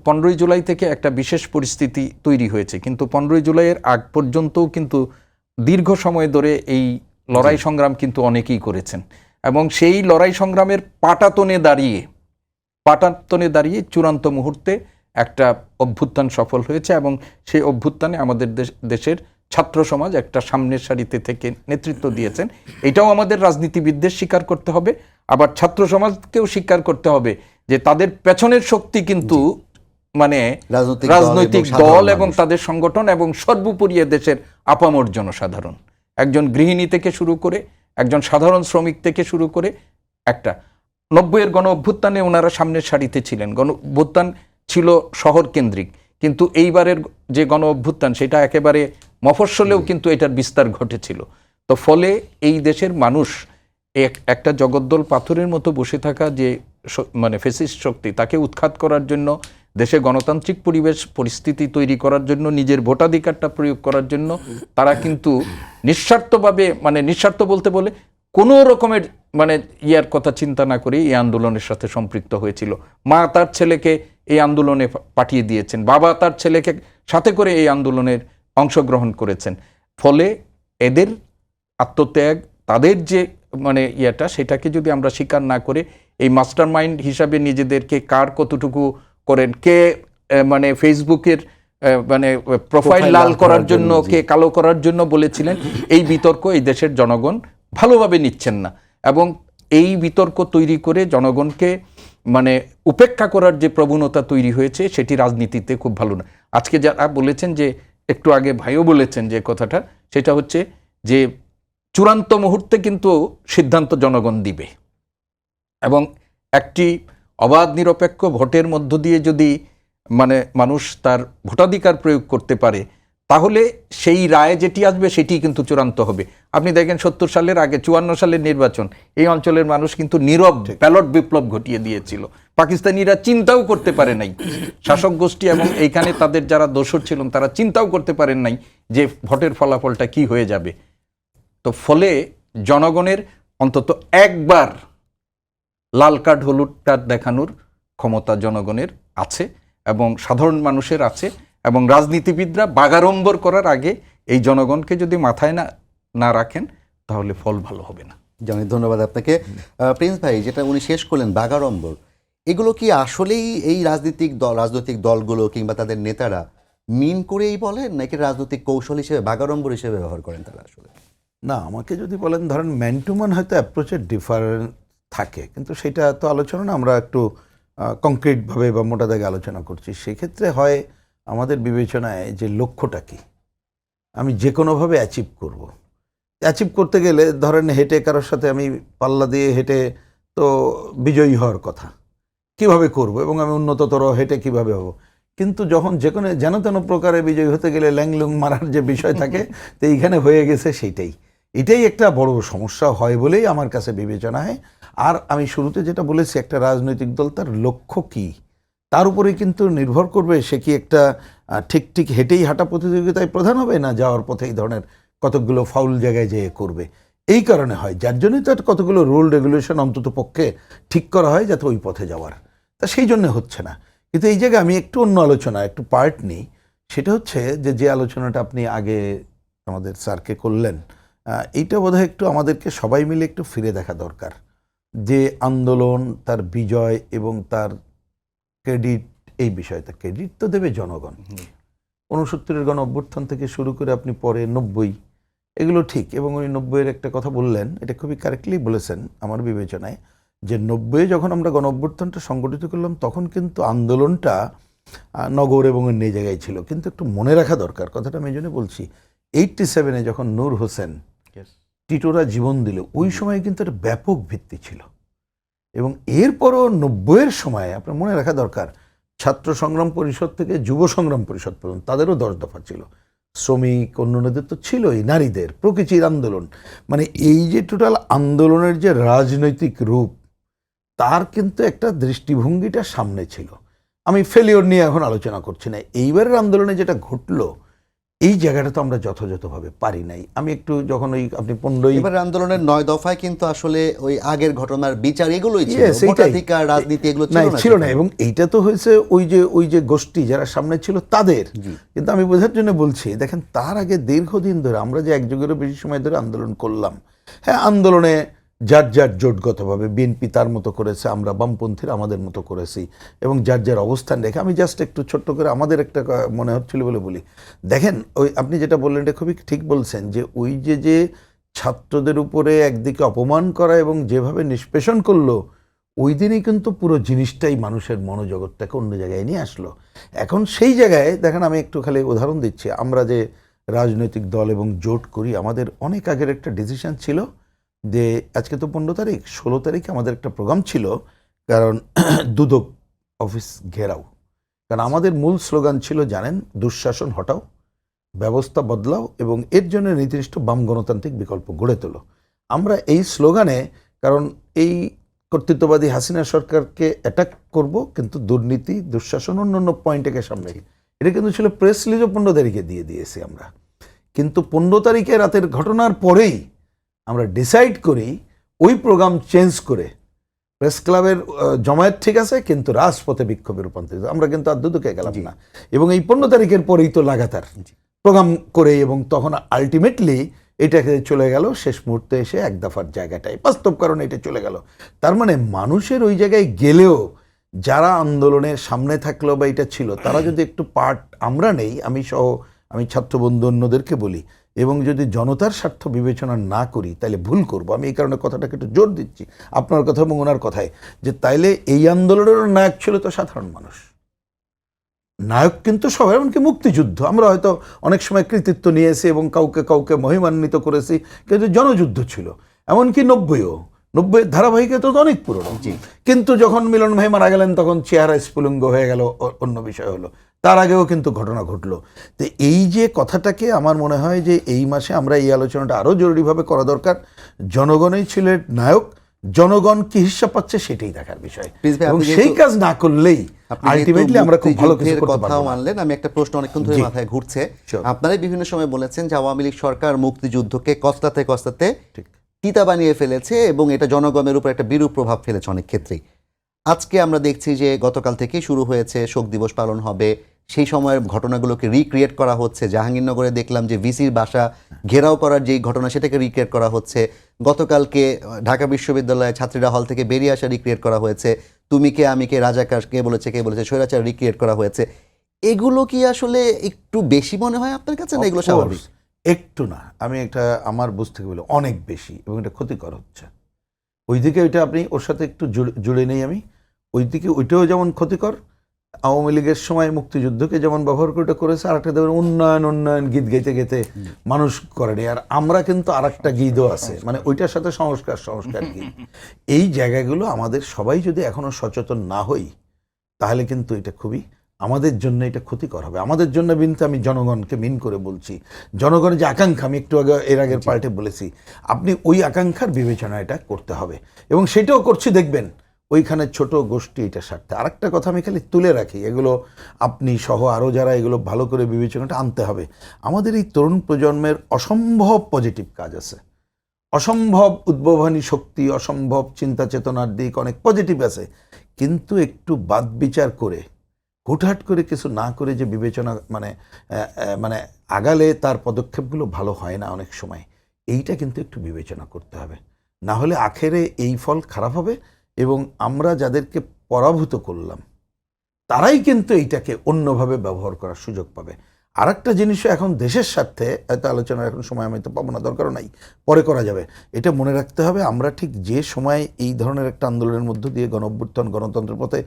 15ই জুলাই থেকে একটা বিশেষ পরিস্থিতি তৈরি হয়েছে, কিন্তু 15ই জুলাইয়ের আগ পর্যন্তও কিন্তু দীর্ঘ সময় ধরে এই লড়াই সংগ্রাম কিন্তু অনেকেই করেছেন। এবং সেই লড়াই সংগ্রামের পাটাতনে দাঁড়িয়ে চূড়ান্ত মুহূর্তে একটা অভ্যুত্থান সফল হয়েছে। এবং সেই অভ্যুত্থানে আমাদের দেশের ছাত্র সমাজ একটা সামনের সারিতে থেকে নেতৃত্ব দিয়েছেন। এটাও আমাদের রাজনীতিবিদদের স্বীকার করতে হবে, আবার ছাত্র সমাজকেও স্বীকার করতে হবে যে তাদের পেছনের শক্তি কিন্তু মানে রাজনৈতিক দল এবং তাদের সংগঠন, এবং সর্বোপরি দেশের আপামর জনসাধারণ, একজন গৃহিণী থেকে শুরু করে একজন সাধারণ শ্রমিক থেকে শুরু করে একটা 90-এর গণ অভ্যুত্থানে ওনারা সামনের সারিতে ছিলেন। গণ অভ্যুত্থান ছিল শহর কেন্দ্রিক, কিন্তু এইবারের যে গণ অভ্যুত্থান সেটা একেবারে মফস্বলেও কিন্তু এটার বিস্তার ঘটেছিল। তো ফলে এই দেশের মানুষ একটা জগদ্দল পাথরের মতো বসে থাকা যে মানে ফ্যাসিস্ট শক্তি, তাকে উৎখাত করার জন্য, দেশে গণতান্ত্রিক পরিস্থিতি তৈরি করার জন্য, নিজের ভোটাধিকারটা প্রয়োগ করার জন্য তারা কিন্তু নিঃস্বার্থভাবে, মানে নিঃস্বার্থ বলতে বলে কোনো রকমের মানে ইয়ার কথা চিন্তা না করে এই আন্দোলনের সাথে সম্পৃক্ত হয়েছিল। মা তার ছেলেকে এই আন্দোলনে পাঠিয়ে দিয়েছেন, বাবা তার ছেলেকে সাথে করে এই আন্দোলনের অংশগ্রহণ করেছেন। ফলে এদের আত্মত্যাগ, তাদের যে মানে ইয়াটা, সেটাকে যদি আমরা স্বীকার না করে এই মাস্টার মাইন্ড হিসাবে নিজেদেরকে কার কতটুকু করেন, কে মানে ফেসবুকের মানে প্রোফাইল লাল করার জন্য, কে কালো করার জন্য বলেছিলেন, এই বিতর্ক এই দেশের জনগণ ভালোভাবে নিচ্ছেন না। এবং এই বিতর্ক তৈরি করে জনগণকে মানে উপেক্ষা করার যে প্রবণতা তৈরি হয়েছে, সেটি রাজনীতিতে খুব ভালো না। আজকে যারা বলেছেন, যে একটু আগে ভাইও বলেছেন যে কথাটা, সেটা হচ্ছে যে চূড়ান্ত মুহূর্তে কিন্তু সিদ্ধান্ত জনগণ দিবে, এবং একটি অবাধ নিরপেক্ষ ভোটের মধ্য দিয়ে যদি মানে মানুষ তার ভোটাধিকার প্রয়োগ করতে পারে, তাহলে সেই রায় যেটি আসবে সেটি কিন্তু চূড়ান্ত হবে। আপনি দেখেন 70 সালের আগে 54 সালের নির্বাচন, এই অঞ্চলের মানুষ কিন্তু নীরব ব্যালট বিপ্লব ঘটিয়ে দিয়েছিল। পাকিস্তানিরা চিন্তাও করতে পারে নাই, শাসক গোষ্ঠী এবং এইখানে তাদের যারা দোসর ছিলেন তারা চিন্তাও করতে পারেন নাই যে ভোটের ফলাফলটা কি হয়ে যাবে। তো ফলে জনগণের অন্তত একবার লাল কার্ড হলুদ কার্ড দেখানোর ক্ষমতা জনগণের আছে এবং সাধারণ মানুষের আছে, এবং রাজনীতিবিদরা বাগাড়ম্বর করার আগে এই জনগণকে যদি মাথায় না রাখেন, তাহলে ফল ভালো হবে না। অনেক ধন্যবাদ আপনাকে। প্রিন্স ভাই, যেটা উনি শেষ করলেন বাগাড়ম্বর, এগুলো কি আসলেই এই রাজনৈতিক দলগুলো কিংবা তাদের নেতারা মিন করেই বলেন, নাকি রাজনৈতিক কৌশল হিসেবে বাগাড়ম্বর হিসেবে ব্যবহার করেন তারা আসলে? না, আমাকে যদি বলেন ধরেন ম্যান টু ম্যান হয়তো অ্যাপ্রোচের ডিফারেন্ট থাকে, কিন্তু সেটা তো আলোচনা না, আমরা একটু কংক্রিটভাবে বা মোটা দাগে আলোচনা করছি। সেক্ষেত্রে হয় আমাদের বিবেচনায় যে লক্ষ্যটা কি, আমি যে কোনোভাবে অ্যাচিভ করব। অ্যাচিভ করতে গেলে ধরেন হেঁটে কারোর সাথে আমি পাল্লা দিয়ে হেঁটে তো বিজয়ী হওয়ার কথা, কিভাবে করব এবং আমি উন্নততর হেঁটে কিভাবে হব। কিন্তু যখন যে কোনো যেন তেন প্রকারে বিজয়ী হতে গেলে ল্যাংলুং মারার যে বিষয় থাকে, তো এইখানে হয়ে গেছে এটাই একটা বড় সমস্যা হয় বলেই আমার কাছে বিবেচনা হয়। আর আমি শুরুতে যেটা বলেছি, একটা রাজনৈতিক দল তার লক্ষ্য কি তার উপরে কিন্তু নির্ভর করবে, সে কি একটা ঠিক হেঁটেই হাঁটা প্রতিযোগিতায় প্রধান হবে, না যাওয়ার পথে এই ধরনের কতকগুলো ফাউল জায়গায় যেয়ে করবে। এই কারণে হয়, যার জন্যই তো কতগুলো রুল রেগুলেশন অন্তত পক্ষে ঠিক করা হয় যাতে ওই পথে যাওয়ার, তা সেই জন্য হচ্ছে না। কিন্তু এই জায়গায় আমি একটু অন্য আলোচনা একটু পার্ট নিই। সেটা হচ্ছে যে আলোচনাটা আপনি আগে আমাদের স্যারকে করলেন, এইটা বোধহয় একটু আমাদেরকে সবাই মিলে একটু ফিরে দেখা দরকার। যে আন্দোলন, তার বিজয় এবং তার ক্রেডিট, এই বিষয়টা ক্রেডিট তো দেবে জনগণ। 69-এর গণ অভ্যুত্থান থেকে শুরু করে আপনি পরে 90, এগুলো ঠিক। এবং ওই 90-এর একটা কথা বললেন, এটা খুবই কারেক্টলি বলেছেন আমার বিবেচনায়, যে 90-এ যখন আমরা গণ অভ্যুত্থানটা সংগঠিত করলাম তখন কিন্তু আন্দোলনটা নগর এবং অন্য জায়গায় ছিল। কিন্তু একটু মনে রাখা দরকার, কথাটা আমি এই জন্য বলছি, 87-এ যখন নূর হোসেন টিটোরা জীবন দিল, ওই সময় কিন্তু একটা ব্যাপক ভিত্তি ছিল। এবং এরপরও 90-এর সময় আপনার মনে রাখা দরকার, ছাত্র সংগ্রাম পরিষদ থেকে যুব সংগ্রাম পরিষদ পর্যন্ত তাদেরও 10 দফা ছিল। শ্রমিক অন্যদের তো ছিলই, নারীদের প্রকৃতির আন্দোলন, মানে এই যে টোটাল আন্দোলনের যে রাজনৈতিক রূপ, তার কিন্তু একটা দৃষ্টিভঙ্গিটা সামনে ছিল। আমি ফেলিওর নিয়ে এখন আলোচনা করছি না, এইবারের আন্দোলনে যেটা ঘটলো এই জায়গাটা তো আমরা যথাযথভাবে পারি নাই। আমি একটু যখন ওই আপনি 15 এবার আন্দোলনের 9 দফায় কিন্তু আসলে ওই আগের ঘটনার বিচার এগুলোই ছিল, Yes, এইটাই। ভোটাধিকার রাজনীতি এগুলো ছিল না। এবং এইটা তো হয়েছে ওই যে গোষ্ঠী যারা সামনে ছিল তাদের। কিন্তু আমি বোঝার জন্য বলছি, দেখেন তার আগে দীর্ঘদিন ধরে আমরা যে এক যুগেরও বেশি সময় ধরে আন্দোলন করলাম, হ্যাঁ আন্দোলনে যার জোটগতভাবে বিএনপি তার মতো করেছে, আমরা বামপন্থীরা আমাদের মতো করেছি, এবং যার অবস্থান রেখে। আমি জাস্ট একটু ছোট্ট করে আমাদের একটা মনে হচ্ছিল বলে বলি, দেখেন ওই আপনি যেটা বললেন এটা খুবই ঠিক বলছেন, যে ওই যে ছাত্রদের উপরে একদিকে অপমান করা এবং যেভাবে নিষ্পেষণ করলো, ওই দিনই কিন্তু পুরো জিনিসটাই মানুষের মনোজগৎটাকে অন্য জায়গায় নিয়ে আসলো। এখন সেই জায়গায় দেখেন, আমি একটু খালি উদাহরণ দিচ্ছি, আমরা যে রাজনৈতিক দল এবং জোট করি, আমাদের অনেক আগের একটা ডিসিশন ছিল যে আজকে তো 15 তারিখ, 16 তারিখে আমাদের একটা প্রোগ্রাম ছিল, কারণ দুদক অফিস ঘেরাও। কারণ আমাদের মূল স্লোগান ছিল জানেন, দুঃশাসন হটাও, ব্যবস্থা বদলাও এবং এর জন্য নির্দিষ্ট বাম গণতান্ত্রিক বিকল্প গড়ে তোলো। আমরা এই স্লোগানে, কারণ এই কর্তৃত্ববাদী হাসিনা সরকারকে অ্যাটাক করব, কিন্তু দুর্নীতি দুঃশাসন অন্য পয়েন্টকে সামনে, এটা কিন্তু ছিল প্রেস রিলিজও 15 তারিখে দিয়ে দিয়েছি আমরা। কিন্তু 15 তারিখে রাতের ঘটনার পরেই আমরা ডিসাইড করি ওই প্রোগ্রাম চেঞ্জ করে প্রেস ক্লাবের জমায়েত ঠিক আছে, কিন্তু রাজপথে বিক্ষোভে রূপান্তরিত। আমরা কিন্তু আর দুদকে গেলাম না, এবং এই 15 তারিখের পরেই তো লাগাতার প্রোগ্রাম করে, এবং তখন আলটিমেটলি এটাকে চলে গেল শেষ মুহূর্তে এসে এক দফার জায়গাটায়, বাস্তব কারণে এটা চলে গেল। তার মানে মানুষের ওই জায়গায় গেলেও যারা আন্দোলনের সামনে থাকলো বা এটা ছিল, তারা যদি একটু পার্ট আমরা নেই, আমি ছাত্রবন্ধু অন্যদেরকে বলি, এবং যদি জনতার স্বার্থ বিবেচনা না করি তাহলে ভুল করব। আমি এই কারণে কথাটাকে একটু জোর দিচ্ছি আপনার কথা এবং ওনার কথায়, যে তাইলে এই আন্দোলনের নায়ক ছিল তো সাধারণ মানুষ, নায়ক কিন্তু সবাই, এমনকি মুক্তিযুদ্ধ আমরা হয়তো অনেক সময় কৃতিত্ব নিয়েছি এবং কাউকে মহিমান্বিত করেছি, কিন্তু জনযুদ্ধ ছিল। এমনকি 90 ধারাবাহিকতা তো অনেক পুরনো, কিন্তু যখন মিলন ভাই মারা গেলেন তখন চেহারা স্ফুলিঙ্গ হয়ে গেল, অন্য বিষয় হলো। তার আগেও কিন্তু ঘটনা ঘটলো। তো এই যে কথাটাকে আমার মনে হয় যে এই মাসে আমরা এই আলোচনাটা আরও জরুরিভাবে করা দরকার। জনগণই ছিল নায়ক, জনগণ কি হিসাব পাচ্ছে সেটাই দেখার বিষয়, এবং সেই কাজ না করলেই আলটিমেটলি আমরা খুব ভালো কিছু করতে পারবো না। মানলেন, আমি একটা প্রশ্ন অনেকক্ষণ ধরে মাথায় ঘুরছে। আপনারাই বিভিন্ন সময় বলেছেন যে আওয়ামী লীগ সরকার মুক্তিযুদ্ধকে কস্তাতে তিতা বানিয়ে ফেলেছে, এবং এটা জনগণের উপর একটা বিরূপ প্রভাব ফেলেছে অনেক ক্ষেত্রেই। আজকে আমরা দেখছি যে গতকাল থেকেই শুরু হয়েছে, শোক দিবস পালন হবে, সেই সময়ের ঘটনাগুলোকে রিক্রিয়েট করা হচ্ছে। জাহাঙ্গীরনগরে দেখলাম যে ভিসির বাসা ঘেরাও করার যেই ঘটনা, সেটাকে রিক্রিয়েট করা হচ্ছে। গতকালকে ঢাকা বিশ্ববিদ্যালয়ে ছাত্রীরা হল থেকে বেরিয়ে আসা রিক্রিয়েট করা হয়েছে। তুমি কে আমি কে রাজাকার কে বলেছে স্বৈরাচার রিক্রিয়েট করা হয়েছে, এগুলো কি আসলে একটু বেশি মনে হয় আপনার কাছে, না এগুলো Of course, স্বাভাবিক? একটু না, আমি এটা আমার বুঝ থেকে বলি অনেক বেশি, এবং এটা ক্ষতিকর হচ্ছে। ওইদিকে ওইটা আপনি ওর সাথে একটু জুড়ে নেই আমি, ওইদিকে ওইটাও যেমন ক্ষতিকর, আওয়ামী লীগের সময় মুক্তিযুদ্ধকে যেমন ব্যবহার করে ওটা করেছে, আর একটা দেখবেন উন্নয়ন গীত গাইতে গাইতে মানুষ করেনি। আর আমরা কিন্তু আর একটা গীতও আছে, মানে ওইটার সাথে সংস্কার গীত। এই জায়গাগুলো আমাদের সবাই যদি এখনো সচেতন না হই, তাহলে কিন্তু এটা খুবই আমাদের জন্য এটা ক্ষতিকর হবে। আমাদের জন্য কিন্তু আমি জনগণকে মিন করে বলছি, জনগণের যে আকাঙ্ক্ষা, আমি একটু আগে এর আগের পার্টে বলেছি, আপনি ওই আকাঙ্ক্ষার বিবেচনা এটা করতে হবে, এবং সেটাও করছি দেখবেন ওইখানে ছোট গোষ্ঠী এটা স্বার্থে। আরেকটা কথা আমি খালি তুলে রাখি, এগুলো আপনি সহ আরও যারা এগুলো ভালো করে বিবেচনাটা আনতে হবে। আমাদের এই তরুণ প্রজন্মের অসম্ভব পজিটিভ কাজ আছে, অসম্ভব উদ্ভাবনী শক্তি, অসম্ভব চিন্তা চেতনার দিক অনেক পজিটিভ আছে, কিন্তু একটু বাদ বিচার করে হুটহাট করে কিছু না করে যে বিবেচনা মানে আগালে তার পদক্ষেপগুলো ভালো হয় না অনেক সময়। এইটা কিন্তু একটু বিবেচনা করতে হবে, না হলে আখেরে এই ফল খারাপ হবে, এবং আমরা যাদেরকে পরাভূত করলাম তারাই কিন্তু এইটাকে অন্যভাবে ব্যবহার করার সুযোগ পাবে। আর একটা জিনিসও এখন দেশের স্বার্থে, হয়তো আলোচনার এখন সময় আমি তো পাবো না, দরকারও নাই, পরে করা যাবে। এটা মনে রাখতে হবে, আমরা ঠিক যে সময় এই ধরনের একটা আন্দোলনের মধ্য দিয়ে গণঅভ্যুত্থান গণতন্ত্রের পথে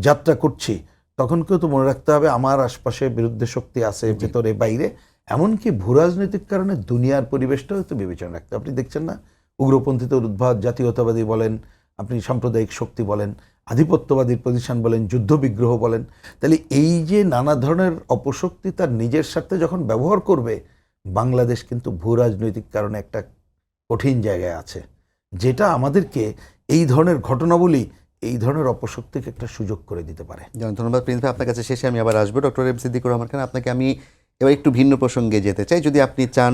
যাত্রা করছি, তখন কেউ তো মনে রাখতে হবে আমার আশপাশে বিরুদ্ধে শক্তি আছে, ভেতরে বাইরে, এমনকি ভূরাজনৈতিক কারণে দুনিয়ার পরিবেশটাও তো বিবেচনা রাখতে। আপনি দেখছেন না, উগ্রপন্থীদের উদ্ভাত, জাতীয়তাবাদী বলেন, আপনি সাম্প্রদায়িক শক্তি বলেন, আধিপত্যবাদীর প্রতিষ্ঠান বলেন, যুদ্ধবিগ্রহ বলেন, তাহলে এই যে নানা ধরনের অপশক্তি তার নিজের স্বার্থে যখন ব্যবহার করবে, বাংলাদেশ কিন্তু ভূরাজনৈতিক কারণে একটা কঠিন জায়গায় আছে, যেটা আমাদেরকে এই ধরনের ঘটনাবলী, এই ধরনের অপশক্তিকে একটা সুযোগ করে দিতে পারে। ধন্যবাদ প্রিন্স ভাই, আপনার কাছে শেষে আমি আবার আসবো। ডক্টর এম সিদ্দিকুর রহমান খান, আপনাকে আমি এবার একটু ভিন্ন প্রসঙ্গে যেতে চাই, যদি আপনি চান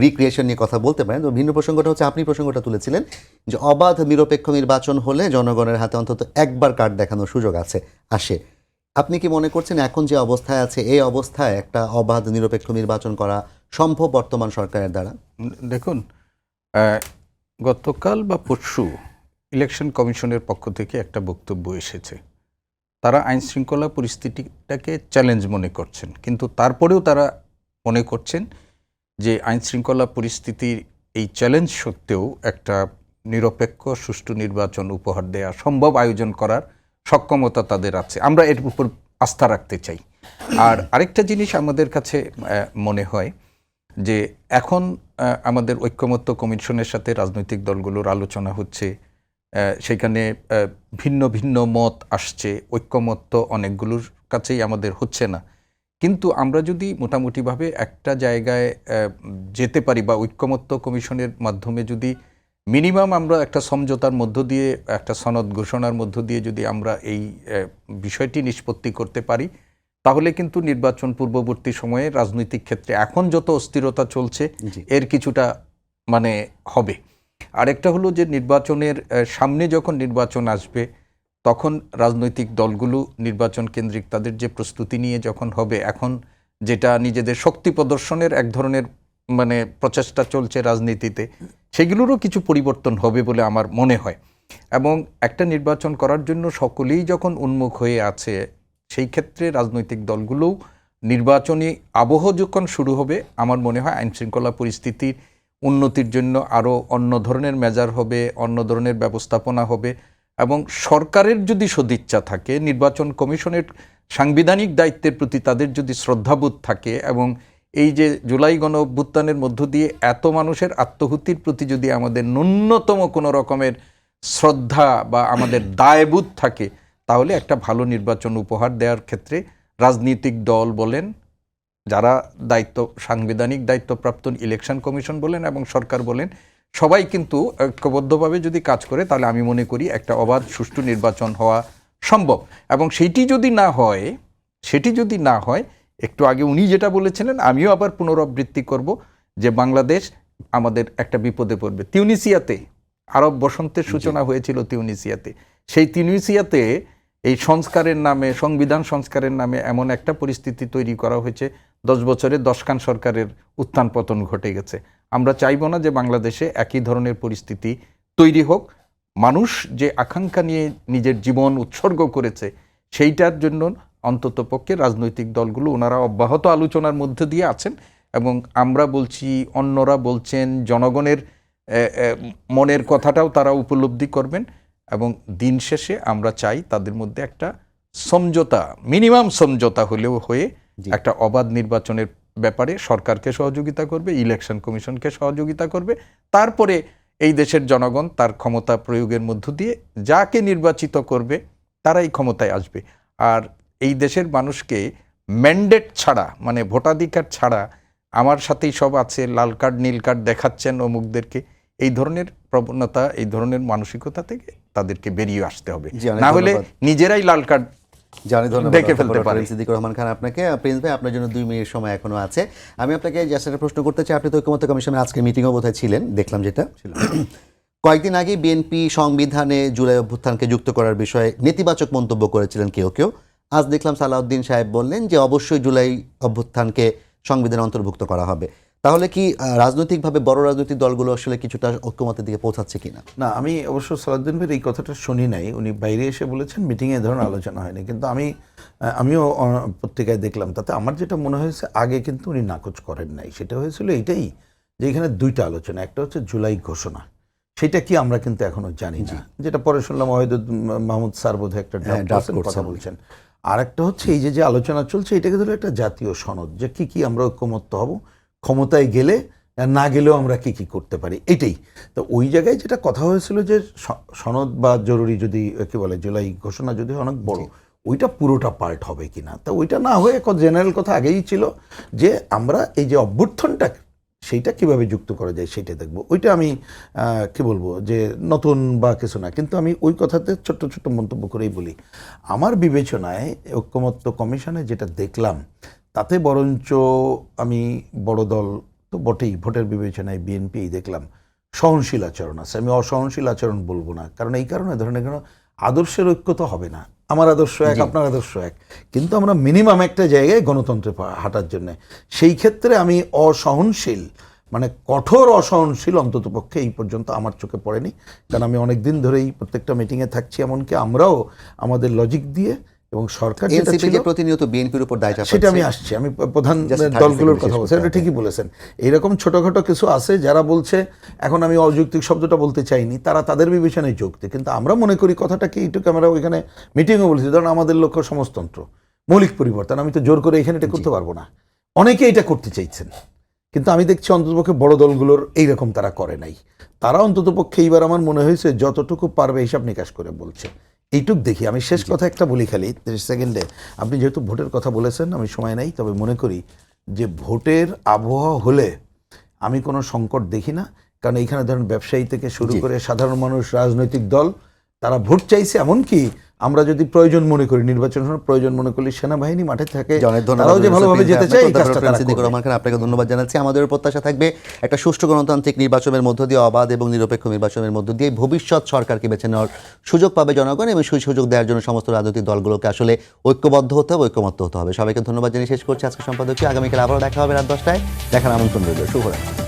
রিক্রিয়েশন নিয়ে কথা বলতে পারেন। তো ভিন্ন প্রসঙ্গটা হচ্ছে, আপনি প্রসঙ্গটা তুলেছিলেন যে অবাধ নিরপেক্ষ নির্বাচন হলে জনগণের হাতে অন্তত একবার কার্ড দেখানোর সুযোগ আসে। আপনি কি মনে করছেন এখন যে অবস্থায় আছে, এই অবস্থায় একটা অবাধ নিরপেক্ষ নির্বাচন করা সম্ভব বর্তমান সরকারের দ্বারা? দেখুন, গতকাল বা পরশু ইলেকশন কমিশনের পক্ষ থেকে একটা বক্তব্য এসেছে, তারা আইন শৃঙ্খলা পরিস্থিতিটাকে চ্যালেঞ্জ মনে করছেন, কিন্তু তারপরেও তারা মনে করছেন যে আইন শৃঙ্খলা পরিস্থিতির এই চ্যালেঞ্জ সত্ত্বেও একটা নিরপেক্ষ সুষ্ঠু নির্বাচন উপহার দেওয়া সম্ভব, আয়োজন করার সক্ষমতা তাদের আছে। আমরা এর উপর আস্থা রাখতে চাই। আর আরেকটা জিনিস আমাদের কাছে মনে হয় যে এখন আমাদের ঐক্যমত্য কমিশনের সাথে রাজনৈতিক দলগুলোর আলোচনা হচ্ছে, সেখানে ভিন্ন ভিন্ন মত আসছে, ঐক্যমত্য অনেকগুলোর কাছেই আমাদের হচ্ছে না। কিন্তু আমরা যদি মোটামুটিভাবে একটা জায়গায় যেতে পারি, বা ঐক্যমত্য কমিশনের মাধ্যমে যদি মিনিমাম আমরা একটা সমঝোতার মধ্য দিয়ে, একটা সনদ ঘোষণার মধ্য দিয়ে যদি আমরা এই বিষয়টি নিষ্পত্তি করতে পারি, তাহলে কিন্তু নির্বাচন পূর্ববর্তী সময়ে রাজনৈতিক ক্ষেত্রে এখন যত অস্থিরতা চলছে এর কিছুটা মানে হবে। আরেকটা হলো যে নির্বাচনের সামনে যখন নির্বাচন আসবে, তখন রাজনৈতিক দলগুলো নির্বাচন কেন্দ্রিক তাদের যে প্রস্তুতি নিয়ে যখন হবে, এখন যেটা নিজেদের শক্তি প্রদর্শনের এক ধরনের মানে প্রচেষ্টা চলছে রাজনীতিতে, সেগুলোরও কিছু পরিবর্তন হবে বলে আমার মনে হয়। এবং একটা নির্বাচন করার জন্য সকলেই যখন উন্মুখ হয়ে আছে, সেই ক্ষেত্রে রাজনৈতিক দলগুলোও নির্বাচনী আবহ যখন শুরু হবে, আমার মনে হয় আইনশৃঙ্খলা পরিস্থিতির উন্নতির জন্য আরও অন্য ধরনের মেজার হবে, অন্য ধরনের ব্যবস্থাপনা হবে। এবং সরকারের যদি সদিচ্ছা থাকে, নির্বাচন কমিশনের সাংবিধানিক দায়িত্বের প্রতি তাদের যদি শ্রদ্ধাবোধ থাকে, এবং এই যে জুলাই গণ অভ্যুত্থানের মধ্য দিয়ে এত মানুষের আত্মহুতির প্রতি যদি আমাদের ন্যূনতম কোনো রকমের শ্রদ্ধা বা আমাদের দায়বোধ থাকে, তাহলে একটা ভালো নির্বাচন উপহার দেওয়ার ক্ষেত্রে রাজনৈতিক দল বলেন, যারা সাংবিধানিক দায়িত্বপ্রাপ্ত ইলেকশন কমিশন বলেন এবং সরকার বলেন, সবাই কিন্তু ঐক্যবদ্ধভাবে যদি কাজ করে, তাহলে আমি মনে করি একটা অবাধ সুষ্ঠু নির্বাচন হওয়া সম্ভব। এবং সেটি যদি না হয়, একটু আগে উনি যেটা বলেছিলেন, আমিও আবার পুনরাবৃত্তি করব যে বাংলাদেশ আমাদের একটা বিপদে পড়বে। তিউনিসিয়াতে আরব বসন্তের সূচনা হয়েছিল তিউনিসিয়াতে, সেই তিউনিসিয়াতে এই সংস্কারের নামে, সংবিধান সংস্কারের নামে এমন একটা পরিস্থিতি তৈরি করা হয়েছে, 10 বছরে 10 খান সরকারের উত্থান পতন ঘটে গেছে। আমরা চাইব না যে বাংলাদেশে একই ধরনের পরিস্থিতি তৈরি হোক। মানুষ যে আকাঙ্ক্ষা নিয়ে নিজের জীবন উৎসর্গ করেছে সেইটার জন্য অন্ততপক্ষে রাজনৈতিক দলগুলো ওনারা অব্যাহত আলোচনার মধ্যে দিয়ে আছেন এবং আমরা বলছি, অন্যরা বলছেন, জনগণের মনের কথাটাও তারা উপলব্ধি করবেন এবং দিন শেষে আমরা চাই তাদের মধ্যে একটা সমঝোতা, মিনিমাম সমঝোতা হলেও হয়ে একটা অবাধ নির্বাচনের ব্যাপারে সরকারকে সহযোগিতা করবে, ইলেকশন কমিশনকে সহযোগিতা করবে, তারপরে এই দেশের জনগণ তার ক্ষমতা প্রয়োগের মধ্য দিয়ে যাকে নির্বাচিত করবে তারাই ক্ষমতায় আসবে। আর এই দেশের মানুষকে ম্যান্ডেট ছাড়া, মানে ভোটাধিকার ছাড়া আমার সাথেই সব আছে, লাল কার্ড নীল কার্ড দেখাচ্ছেন অমুকদেরকে, এই ধরনের প্রবণতা, এই ধরনের মানসিকতা থেকে তাদেরকে বেরিয়ে আসতে হবে, না হলে নিজেরাই লাল কার্ড দেখে ফেলতে পারে। সিদ্দিকুর রহমান খান, আপনাকে প্রিন্স ভাই, আপনার জন্য 2 মিনিট সময় এখনো আছে। আমি আপনাকে জাস্ট একটা প্রশ্ন করতে চাই, আপনি তো ঐকমত্য কমিশনের আজকে মিটিংও বোধহয় ছিলেন, দেখলাম যেটা ছিল। কয়েকদিন আগে বিএনপি সংবিধানে জুলাই অভ্যুত্থানকে যুক্ত করার বিষয়ে নেতিবাচক মন্তব্য করেছিলেন কেউ কেউ। আজ দেখলাম সালাউদ্দিন সাহেব বললেন যে অবশ্যই জুলাই অভ্যুত্থানকে সংবিধানে অন্তর্ভুক্ত করা হবে। তাহলে কি রাজনৈতিকভাবে বড় রাজনৈতিক দলগুলো আসলে কিছুটা ঐক্যমতের দিকে পৌঁছাচ্ছে কিনা? না, আমি অবশ্য সালাউদ্দিন ভাইয়ের এই কথাটা শুনি নাই, উনি বাইরে এসে বলেছেন মিটিংয়ে এ ধরনের আলোচনা হয়নি, কিন্তু আমিও পত্রিকায় দেখলাম, তাতে আমার যেটা মনে হয়েছে আগে কিন্তু উনি নাকচ করেন নাই। সেটা হয়েছিল এইটাই যে এখানে 2টা আলোচনা, একটা হচ্ছে জুলাই ঘোষণা, সেটা কি আমরা কিন্তু এখনো জানি না, যেটা পরে শুনলাম ওয়াহিদুল মাহমুদ স্যার বোধহয় একটা ড্রাফট কথা বলছেন। আর একটা হচ্ছে এই যে আলোচনা চলছে, এটাকে ধরে একটা জাতীয় সনদ, যে কি কি আমরা ঐক্যমত্য হব, ক্ষমতায় গেলে না গেলেও আমরা কি কি করতে পারি, এটাই। তো ওই জায়গায় যেটা কথা হয়েছিল যে সনদ বা জরুরি যদি কি বলে জুলাই ঘোষণা যদি অনেক বড়, ওইটা পুরোটা পার্ট হবে কিনা। তা ওইটা না হয়ে জেনারেল কথা আগেই ছিল যে আমরা এই যে অভ্যুত্থানটা সেইটা কিভাবে যুক্ত করা যায় সেটা দেখবো। ওইটা আমি কি বলবো যে নতুন বা কিছু না, কিন্তু আমি ওই কথাতে ছোট্ট ছোট্ট মন্তব্য করেই বলি, আমার বিবেচনায় ঐক্যমত্য কমিশনে যেটা দেখলাম তাতে বরঞ্চ আমি বড় দল তো বটেই, ভোটের বিবেচনায় বিএনপি দেখলাম সহনশীল আচরণ আছে। আমি অসহনশীল আচরণ বলবো না, কারণ এই কারণে ধরেন এখানে আদর্শের ঐক্য তো হবে না, আমার আদর্শ এক, আপনার আদর্শ এক, কিন্তু আমরা মিনিমাম একটা জায়গায় গণতন্ত্রে হাঁটার জন্য, সেই ক্ষেত্রে আমি অসহনশীল, মানে কঠোর অসহনশীল অন্ততপক্ষে এই পর্যন্ত আমার চোখে পড়েনি। কারণ আমি অনেক দিন ধরেই প্রত্যেকটা মিটিংয়ে থাকছি, এমনকি আমরাও আমাদের লজিক দিয়ে এবং সরকার যেটা ছিল প্রতিনিয়ত বিএনপির উপর দায় চাপাচ্ছে, সেটা আমি আসছি, আমি প্রধান দলগুলোর কথা বলছি, এটা ঠিকই বলেছেন। এইরকম ছোটখাটো কিছু আছে যারা বলছে, এখন আমি অযৌক্তিক শব্দটা বলতে চাইনি, তারা তাদের বিবেচনায় যৌক্তিক, কিন্তু আমরা মনে করি কথাটা কি এইটুকু আমরা ওইখানে মিটিংও বলছি, ধরুন আমাদের লক্ষ্য সমাজতন্ত্র, মৌলিক পরিবর্তন, আমি তো জোর করে এখানে এটা করতে পারবো না, অনেকে এটা করতে চাইছেন, কিন্তু আমি দেখছি অন্ততপক্ষে বড় দলগুলোর এইরকম তারা করে নাই। তারা অন্ততপক্ষে এইবার আমার মনে হয়েছে যতটুকু পারবে হিসাব নিকাশ করে বলছে, এইটুক দেখি। আমি শেষ কথা একটা বলি খালি 30 সেকেন্ডে, আপনি যেহেতু ভোটের কথা বলেছেন, আমি সময় নাই, তবে মনে করি যে ভোটের আবহাওয়া হলে আমি কোনো সংকট দেখি না, কারণ এইখানে ধরেন ব্যবসায়ী থেকে শুরু করে সাধারণ মানুষ, রাজনৈতিক দল, তারা ভোট চাইছে। এমনকি আমরা যদি প্রয়োজন মনে করি, নির্বাচন প্রয়োজন মনে করি, সেনাবাহিনী মাঠে থাকে, তারাও যে ভালোভাবে যেতে চায়, এই কাজটা তারা সিদ্দিকুর রহমান খান, আপনাকে ধন্যবাদ জানাচ্ছি। আমাদের প্রত্যাশা থাকবে একটা সুষ্ঠু গণতান্ত্রিক নির্বাচনের মধ্য দিয়ে, অবাধ এবং নিরপেক্ষ নির্বাচনের মধ্য দিয়ে ভবিষ্যৎ সরকারকে বেছে নেওয়ার সুযোগ পাবে জনগণ, এবং সেই সুযোগ দেওয়ার জন্য সমস্ত রাজনৈতিক দলগুলোকে আসলে ঐক্যবদ্ধ হতে হবে, ঐক্যমত্য হতে হবে। সবাইকে ধন্যবাদ জানিয়ে শেষ করছি আজকে সম্পাদকীয়। আগামীকাল আবারও দেখা হবে রাত 10টায়, দেখার আমন্ত্রণ রইল। শুভরাত্রি।